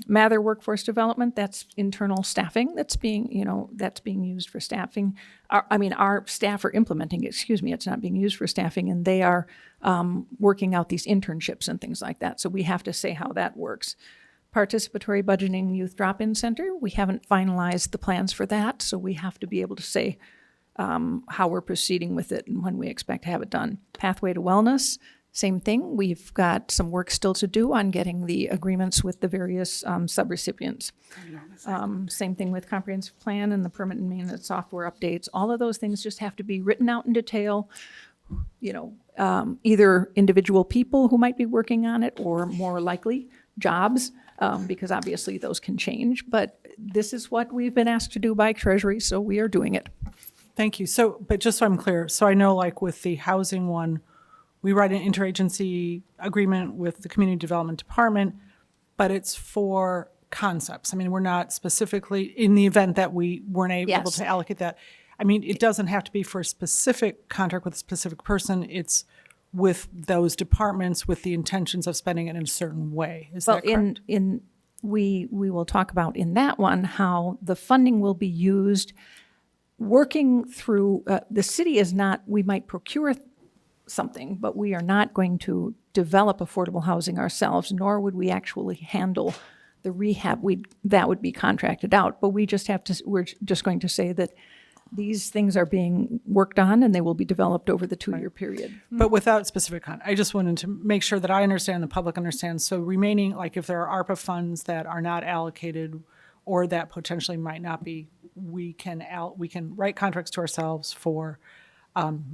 Mather Workforce Development, that's internal staffing that's being used for staffing. Our staff are implementing, it's not being used for staffing, and they are working out these internships and things like that. So we have to say how that works. Participatory Budgeting Youth Drop-In Center, we haven't finalized the plans for that, so we have to be able to say how we're proceeding with it and when we expect to have it done. Pathway to Wellness, same thing. We've got some work still to do on getting the agreements with the various subrecipients. Same thing with comprehensive plan and the permanent maintenance software updates. All of those things just have to be written out in detail. Either individual people who might be working on it or more likely jobs, because obviously those can change. But this is what we've been asked to do by Treasury, so we are doing it. Thank you. So, but just so I'm clear, so I know like with the housing one, we write an interagency agreement with the Community Development Department, but it's for concepts. We're not specifically, in the event that we weren't able to allocate that. It doesn't have to be for a specific contract with a specific person. It's with those departments with the intentions of spending it in a certain way. Is that correct? We will talk about in that one how the funding will be used working through, the city is not, we might procure something, but we are not going to develop affordable housing ourselves, nor would we actually handle the rehab. That would be contracted out, but we're just going to say that these things are being worked on and they will be developed over the 2-year period. But without specific I just wanted to make sure that I understand, the public understands. So remaining, like if there are ARPA funds that are not allocated or that potentially might not be, we can write contracts to ourselves for,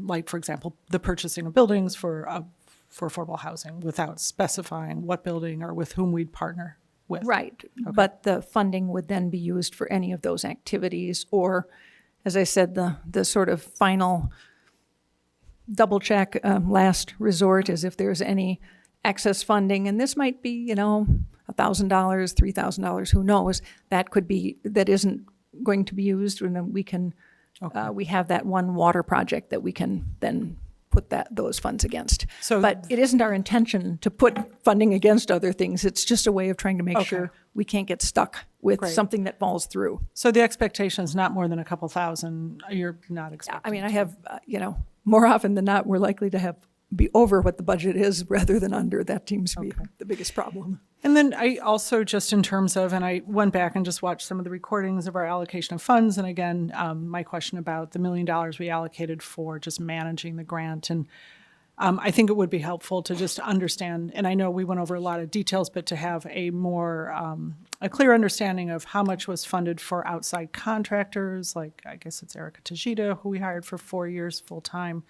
like for example, the purchasing of buildings for affordable housing without specifying what building or with whom we'd partner with. Right, but the funding would then be used for any of those activities, or, as I said, the sort of final double check, last resort is if there's any excess funding, and this might be, $1,000, $3,000, who knows, that isn't going to be used, and then we have that one water project that we can then put those funds against. But it isn't our intention to put funding against other things. It's just a way of trying to make sure we can't get stuck with something that falls through. So the expectation is not more than a couple thousand. You're not expecting. I mean, I have, more often than not, we're likely to be over what the budget is rather than under. That seems to be the biggest problem. And then I also, just in terms of, and I went back and just watched some of the recordings of our allocation of funds. And again, my question about the $1 million we allocated for just managing the grant. And I think it would be helpful to just understand, and I know we went over a lot of details, but to have a more, a clear understanding of how much was funded for outside contractors, like I guess it's Erica Tajita, who we hired for 4 years full-time,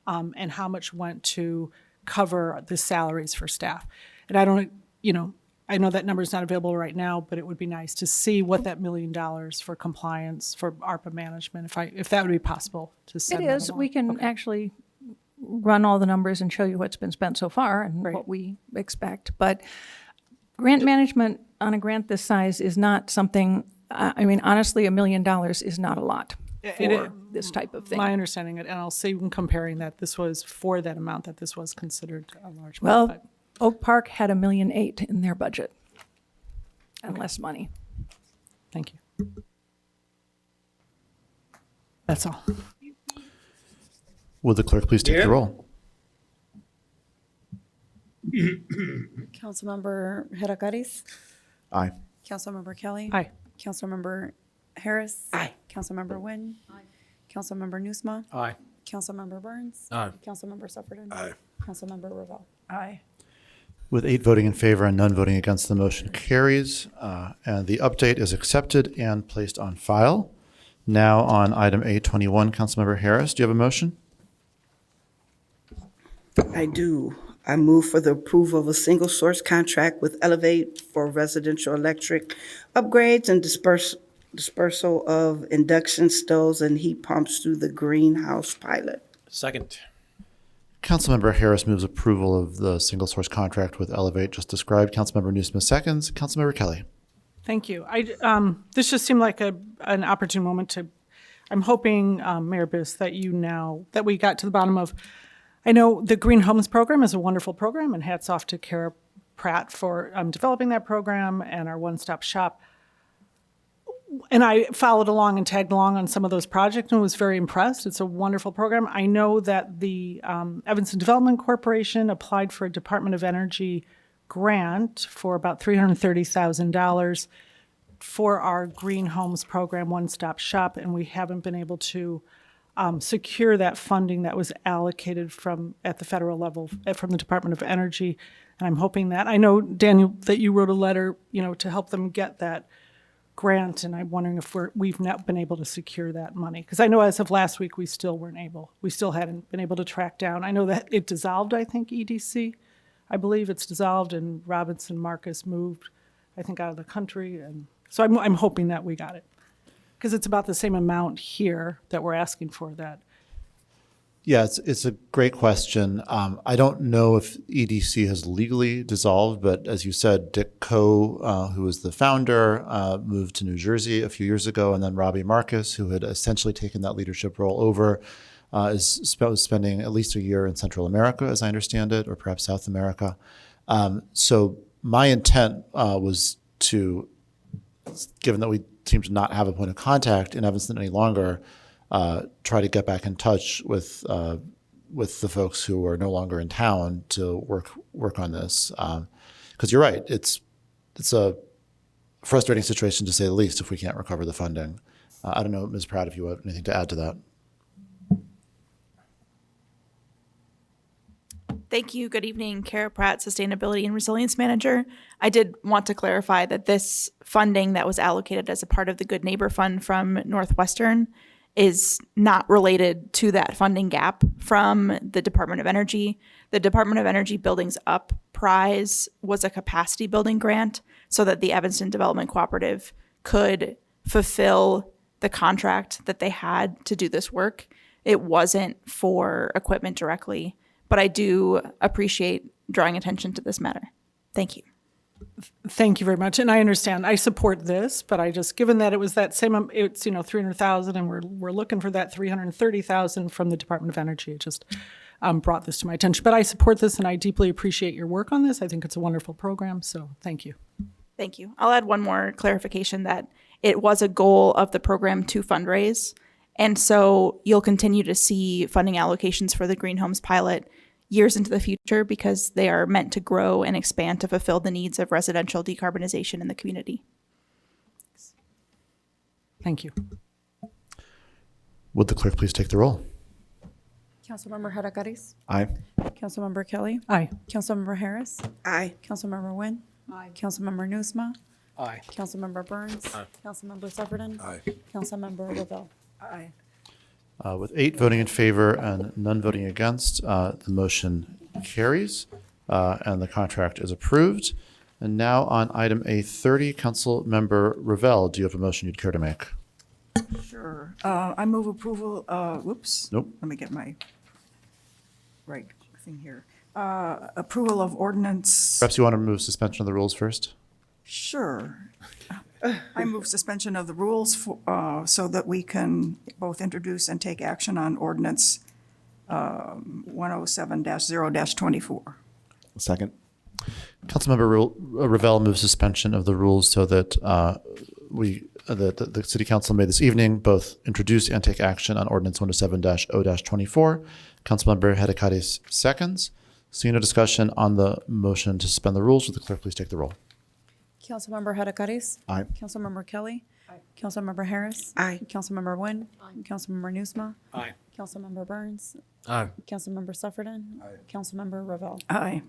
and how much went to cover the salaries for staff. And I don't, I know that number is not available right now, but it would be nice to see what that $1 million for compliance, for ARPA management, if that would be possible to send. It is. We can actually run all the numbers and show you what's been spent so far and what we expect. But grant management on a grant this size is not something, honestly, $1 million is not a lot for this type of thing. My understanding, and I'll see when comparing that this was for that amount, that this was considered a large amount. Well, Oak Park had $1.8 million in their budget and less money. Thank you. That's all. Will the clerk please take the roll? Councilmember Heracariz. Aye. Councilmember Kelly. Aye. Councilmember Harris. Aye. Councilmember Nguyen. Aye. Councilmember Nusma. Aye. Councilmember Burns. Aye. Councilmember Sufferton. Aye. Councilmember Ravel. Aye. With 8 voting in favor and none voting against, the motion carries, and the update is accepted and placed on file. Now on item A21, Councilmember Harris, do you have a motion? I do. I move for the approval of a single source contract with Elevate for residential electric upgrades and dispersal of induction stoves and heat pumps through the greenhouse pilot. Second. Councilmember Harris moves approval of the single source contract with Elevate just described. Councilmember Nusma seconds. Councilmember Kelly. Thank you. This just seemed like an opportune moment to, I'm hoping, Mayor Biss, that we got to the bottom of, I know the Green Homes program is a wonderful program, and hats off to Kara Pratt for developing that program and our one-stop shop. And I followed along and tagged along on some of those projects and was very impressed. It's a wonderful program. I know that the Evanston Development Corporation applied for a Department of Energy grant for about $330,000 for our Green Homes program, One-Stop Shop, and we haven't been able to secure that funding that was allocated at the federal level from the Department of Energy. And I'm hoping that, I know, Daniel, that you wrote a letter, to help them get that grant, and I'm wondering if we've not been able to secure that money. Because I know as of last week, we still hadn't been able to track down. I know that it dissolved, I think, EDC. I believe it's dissolved, and Robinson Marcus moved, I think, out of the country. And so I'm hoping that we got it. Because it's about the same amount here that we're asking for that. Yeah, it's a great question. I don't know if EDC has legally dissolved, but as you said, Dick Coe, who was the founder, moved to New Jersey a few years ago, and then Robbie Marcus, who had essentially taken that leadership role over, is spending at least a year in Central America, as I understand it, or perhaps South America. So my intent was to, given that we seem to not have a point of contact in Evanston any longer, try to get back in touch with with the folks who are no longer in town to work on this. Because you're right, it's a frustrating situation to say the least if we can't recover the funding. I don't know, Ms. Pratt, if you have anything to add to that. Thank you. Good evening. Kara Pratt, Sustainability and Resilience Manager. I did want to clarify that this funding that was allocated as a part of the Good Neighbor Fund from Northwestern is not related to that funding gap from the Department of Energy. The Department of Energy Buildings Up prize was a capacity building grant so that the Evanston Development Cooperative could fulfill the contract that they had to do this work. It wasn't for equipment directly, but I do appreciate drawing attention to this matter. Thank you. Thank you very much. And I understand, I support this, but I just, given that it was that same, it's, 300,000 and we're looking for that 330,000 from the Department of Energy. It just brought this to my attention. But I support this and I deeply appreciate your work on this. I think it's a wonderful program. So thank you. Thank you. I'll add one more clarification that it was a goal of the program to fundraise. And so you'll continue to see funding allocations for the Green Homes pilot years into the future because they are meant to grow and expand to fulfill the needs of residential decarbonization in the community. Thank you. Would the clerk please take the roll? Councilmember Hadakaris. Aye. Councilmember Kelly. Aye. Councilmember Harris. Aye. Councilmember Nguyen. Aye. Councilmember Nusma. Aye. Councilmember Burns. Aye. Councilmember Sufferton. Aye. Councilmember Lavelle. Aye. With 8 voting in favor and none voting against, the motion carries and the contract is approved. And now on item A30, Councilmember Ravel, do you have a motion you'd care to make? Sure. I move approval, whoops. Nope. Let me get my right thing here. Approval of ordinance. Perhaps you want to move suspension of the rules first? Sure. I move suspension of the rules so that we can both introduce and take action on ordinance 107-0-24. Second. Councilmember Ravel moves suspension of the rules so that the City Council may this evening both introduce and take action on ordinance 107-0-24. Councilmember Hadakaris seconds. Seeing no discussion on the motion to suspend the rules, would the clerk please take the roll? Councilmember Hadakaris. Aye. Councilmember Kelly. Aye. Councilmember Harris. Aye. Councilmember Nguyen. Aye. Councilmember Nusma. Aye. Councilmember Burns. Aye. Councilmember Sufferton. Aye. Councilmember Ravel. Aye.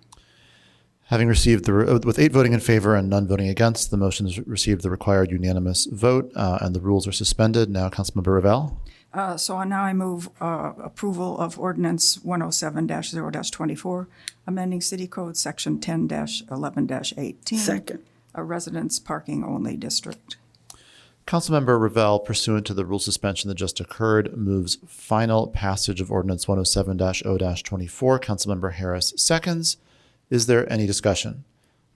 Having received with 8 voting in favor and none voting against, the motion has received the required unanimous vote and the rules are suspended. Now, Councilmember Ravel. So now I move approval of ordinance 107-0-24, amending City Code Section 10-11-18. Second. A residence parking only district. Councilmember Ravel, pursuant to the rule suspension that just occurred, moves final passage of ordinance 107-0-24. Councilmember Harris seconds. Is there any discussion?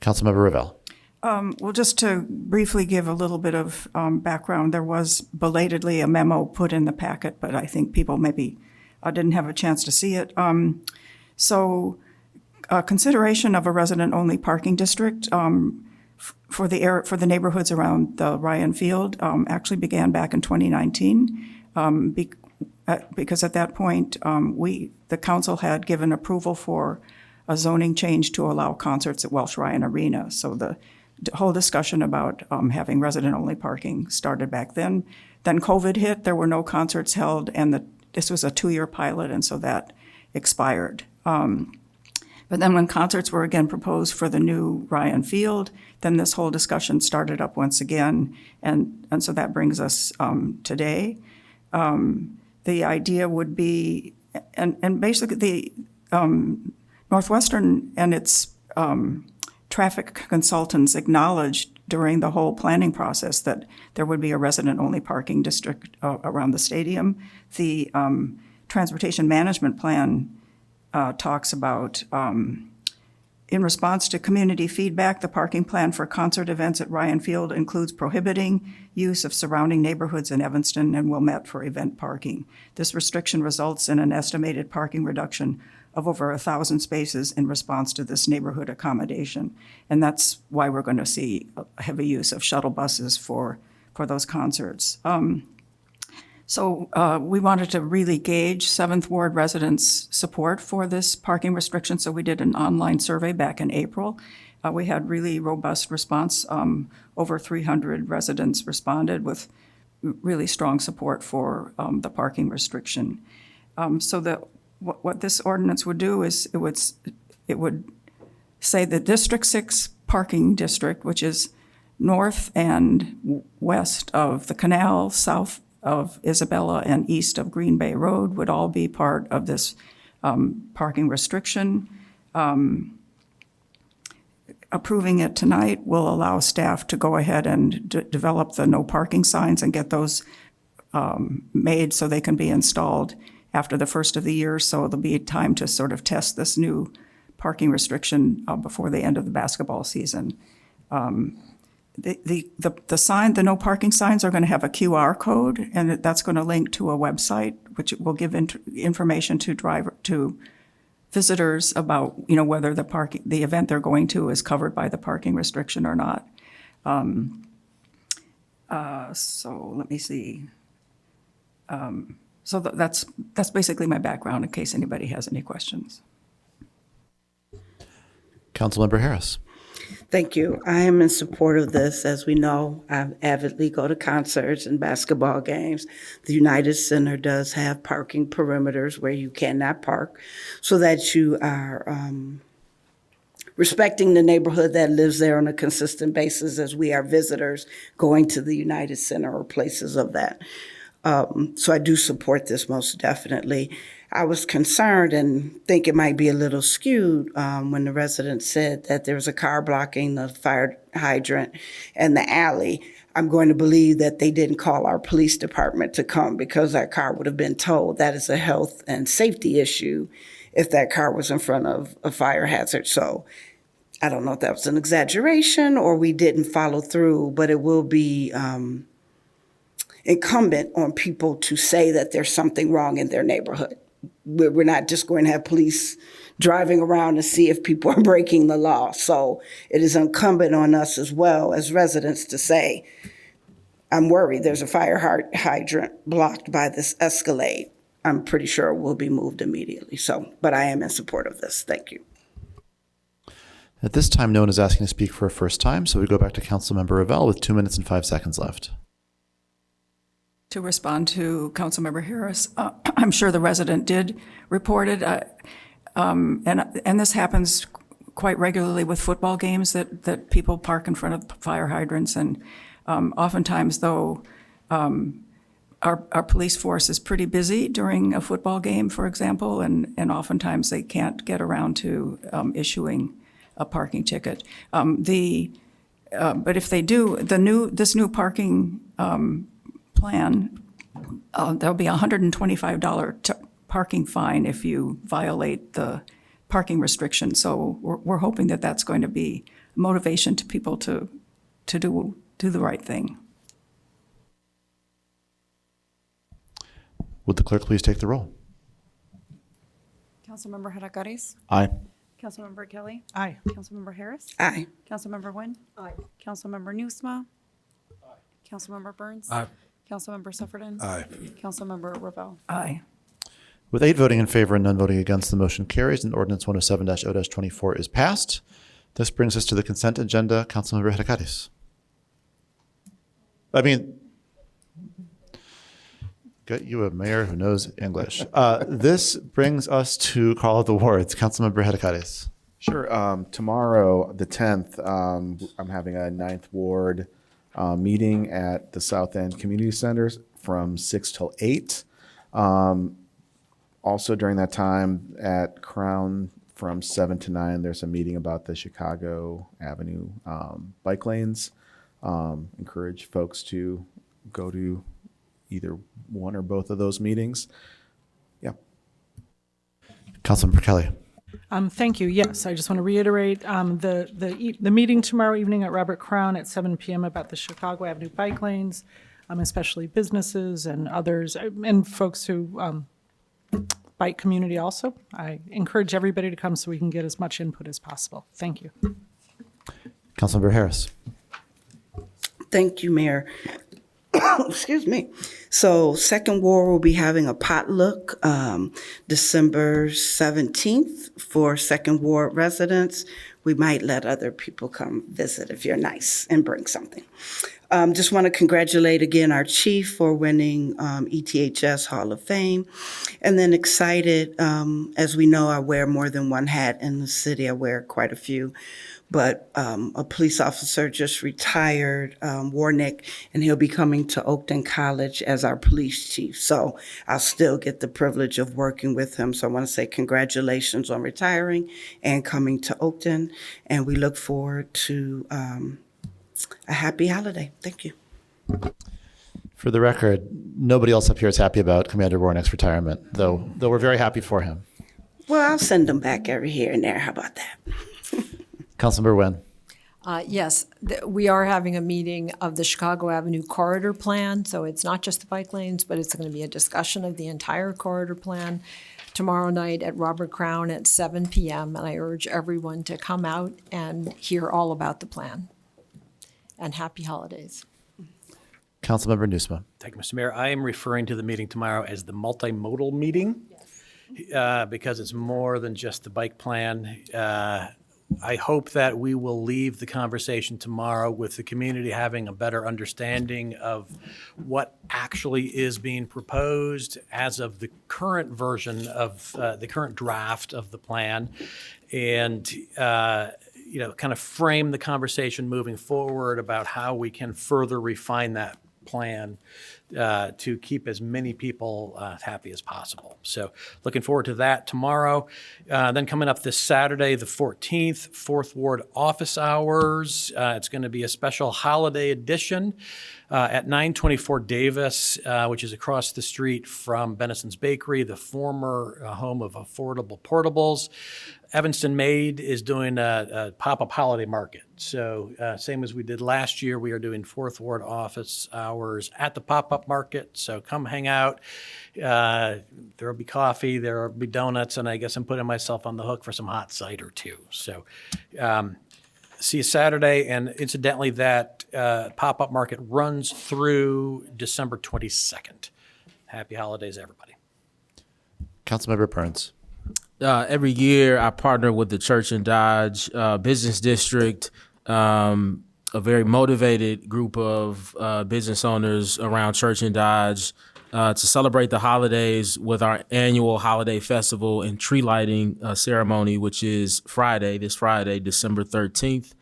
Councilmember Ravel. Well, just to briefly give a little bit of background, there was belatedly a memo put in the packet, but I think people maybe didn't have a chance to see it. Consideration of a resident-only parking district for the neighborhoods around the Ryan Field actually began back in 2019 because at that point the council had given approval for a zoning change to allow concerts at Welsh Ryan Arena. So the whole discussion about having resident-only parking started back then. Then COVID hit, there were no concerts held, and this was a 2-year pilot, and so that expired. But then when concerts were again proposed for the new Ryan Field, then this whole discussion started up once again, and so that brings us today. The idea would be, and basically the Northwestern and its traffic consultants acknowledged during the whole planning process that there would be a resident-only parking district around the stadium. The transportation management plan talks about, in response to community feedback, the parking plan for concert events at Ryan Field includes prohibiting use of surrounding neighborhoods in Evanston and Wilmette for event parking. This restriction results in an estimated parking reduction of over 1,000 spaces in response to this neighborhood accommodation. And that's why we're going to see a heavy use of shuttle buses for those concerts. So we wanted to really gauge Seventh Ward residents' support for this parking restriction, so we did an online survey back in April. We had really robust response. Over 300 residents responded with really strong support for the parking restriction. What this ordinance would do is it would say the District 6 parking district, which is north and west of the canal, south of Isabella, and east of Green Bay Road, would all be part of this parking restriction. Approving it tonight will allow staff to go ahead and develop the no parking signs and get those made so they can be installed after the first of the year. So there'll be time to sort of test this new parking restriction before the end of the basketball season. The sign, the no parking signs are going to have a QR code, and that's going to link to a website, which will give information to visitors about, whether the event they're going to is covered by the parking restriction or not. So let me see. So that's basically my background in case anybody has any questions. Councilmember Harris. Thank you. I am in support of this. As we know, I avidly go to concerts and basketball games. The United Center does have parking perimeters where you cannot park, so that you are respecting the neighborhood that lives there on a consistent basis as we are visitors going to the United Center or places of that. So I do support this most definitely. I was concerned and think it might be a little skewed when the resident said that there was a car blocking the fire hydrant and the alley. I'm going to believe that they didn't call our police department to come because that car would have been towed. That is a health and safety issue if that car was in front of a fire hazard. So I don't know if that was an exaggeration or we didn't follow through, but it will be incumbent on people to say that there's something wrong in their neighborhood. We're not just going to have police driving around to see if people are breaking the law. So it is incumbent on us as well as residents to say, I'm worried there's a fire hydrant blocked by this Escalade. I'm pretty sure it will be moved immediately. But I am in support of this. Thank you. At this time, no one is asking to speak for a first time, so we go back to Councilmember Revelle with 2 minutes and 5 seconds left. To respond to Councilmember Harris, I'm sure the resident did report it, and this happens quite regularly with football games that people park in front of fire hydrants, and oftentimes, though, our police force is pretty busy during a football game, for example, and oftentimes they can't get around to issuing a parking ticket. But if they do, this new parking plan, there'll be a $125 parking fine if you violate the parking restriction. So we're hoping that that's going to be motivation to people to do the right thing. Would the clerk please take the roll? Councilmember Hadakaris? Aye. Councilmember Kelly? Aye. Councilmember Harris? Aye. Councilmember Nguyen? Aye. Councilmember Newsma? Aye. Councilmember Burns? Aye. Councilmember Sufferton? Aye. Councilmember Revelle? Aye. With 8 voting in favor and none voting against, the motion carries and Ordinance 107-0-24 is passed. This brings us to the consent agenda. Councilmember Hadakaris. Get you a mayor who knows English. This brings us to call of the wards. Councilmember Hadakaris. Sure. Tomorrow, the 10th, I'm having a 9th Ward meeting at the South End Community Centers from 6 till 8. Also during that time at Crown from 7 to 9, there's a meeting about the Chicago Avenue bike lanes. Encourage folks to go to either one or both of those meetings. Yeah. Councilmember Kelly. Thank you. Yes, I just want to reiterate the meeting tomorrow evening at Robert Crown at 7 p.m. about the Chicago Avenue bike lanes, especially businesses and others, and folks who bike community also. I encourage everybody to come so we can get as much input as possible. Thank you. Councilmember Harris. Thank you, Mayor. excuse me. So Second Ward will be having a potluck December 17th for Second Ward residents. We might let other people come visit if you're nice and bring something. Just want to congratulate again our chief for winning ETHS Hall of Fame. And then excited, as we know, I wear more than one hat in the city. I wear quite a few. But a police officer just retired, Warnick, and he'll be coming to Oakton College as our police chief. So I'll still get the privilege of working with him. So I want to say congratulations on retiring and coming to Oakton. And we look forward to a happy holiday. Thank you. For the record, nobody else up here is happy about Commander Warnick's retirement, though we're very happy for him. Well, I'll send him back every here and there. How about that? Councilmember Nguyen. Yes, we are having a meeting of the Chicago Avenue Corridor Plan, so it's not just the bike lanes, but it's going to be a discussion of the entire corridor plan tomorrow night at Robert Crown at 7 p.m., and I urge everyone to come out and hear all about the plan. And happy holidays. Councilmember Nusma. Thank you, Mr. Mayor. I am referring to the meeting tomorrow as the multimodal meeting because it's more than just the bike plan. I hope that we will leave the conversation tomorrow with the community having a better understanding of what actually is being proposed as of the current version of the current draft of the plan, and kind of frame the conversation moving forward about how we can further refine that plan to keep as many people happy as possible. So looking forward to that tomorrow. Then coming up this Saturday, the 14th, Fourth Ward office hours. It's going to be a special holiday edition at 924 Davis, which is across the street from Benison's Bakery, the former home of Affordable Portables. Evanston Made is doing a pop-up holiday market. So same as we did last year, we are doing Fourth Ward office hours at the pop-up market. So come hang out. There will be coffee, there will be donuts, and I guess I'm putting myself on the hook for some hot cider too. So see you Saturday. And incidentally, that pop-up market runs through December 22nd. Happy holidays, everybody. Councilmember Burns. Every year, I partner with the Church and Dodge Business District, a very motivated group of business owners around Church and Dodge, to celebrate the holidays with our annual holiday festival and tree lighting ceremony, which is this Friday, December 13th,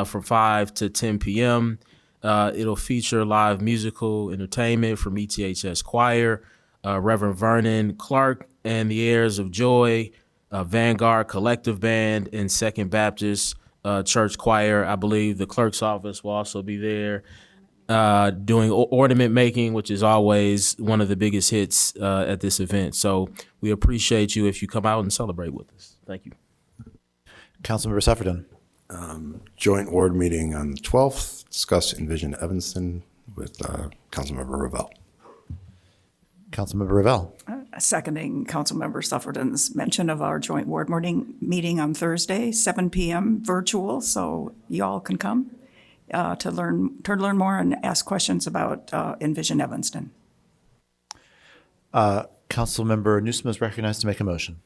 from 5 to 10 p.m. It'll feature live musical entertainment from ETHS Choir, Reverend Vernon Clark, and the Heirs of Joy, Vanguard Collective Band, and Second Baptist Church Choir. I believe the clerk's office will also be there doing ornament making, which is always one of the biggest hits at this event. So we appreciate you if you come out and celebrate with us. Thank you. Councilmember Sufferton. Joint ward meeting on the 12th, discuss Envision Evanston with Councilmember Ravel. Councilmember Ravel. Seconding Councilmember Sufferton's mention of our joint ward meeting on Thursday, 7 p.m. virtual, so y'all can come to learn more and ask questions about Envision Evanston. Councilmember Nusma is recognized to make a motion.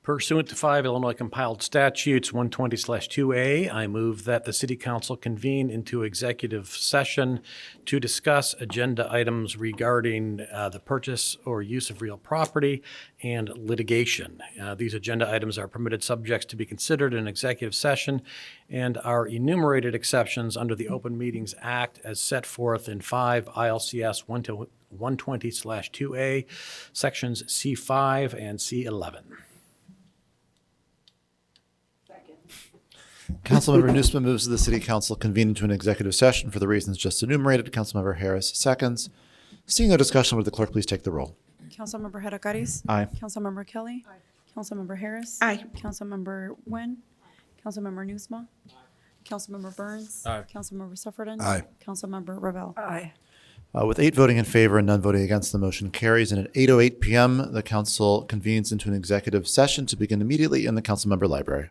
Pursuant to 5 Illinois compiled statutes 120/2A, I move that the City Council convene into executive session to discuss agenda items regarding the purchase or use of real property and litigation. These agenda items are permitted subjects to be considered in executive session and are enumerated exceptions under the Open Meetings Act as set forth in 5 ILCS 120/2A, sections C5 and C11. Councilmember Nusma moves that the City Council convene into an executive session for the reasons just enumerated. Councilmember Harris seconds. Seeing no discussion, would the clerk please take the roll? Councilmember Hadakaris. Aye. Councilmember Kelly. Aye. Councilmember Harris. Aye. Councilmember Nguyen. Councilmember Nusma. Councilmember Burns. Aye. Councilmember Sufferton. Aye. Councilmember Ravel. Aye. With 8 voting in favor and none voting against, the motion carries. And at 8:08 p.m., the council convenes into an executive session to begin immediately in the council member library.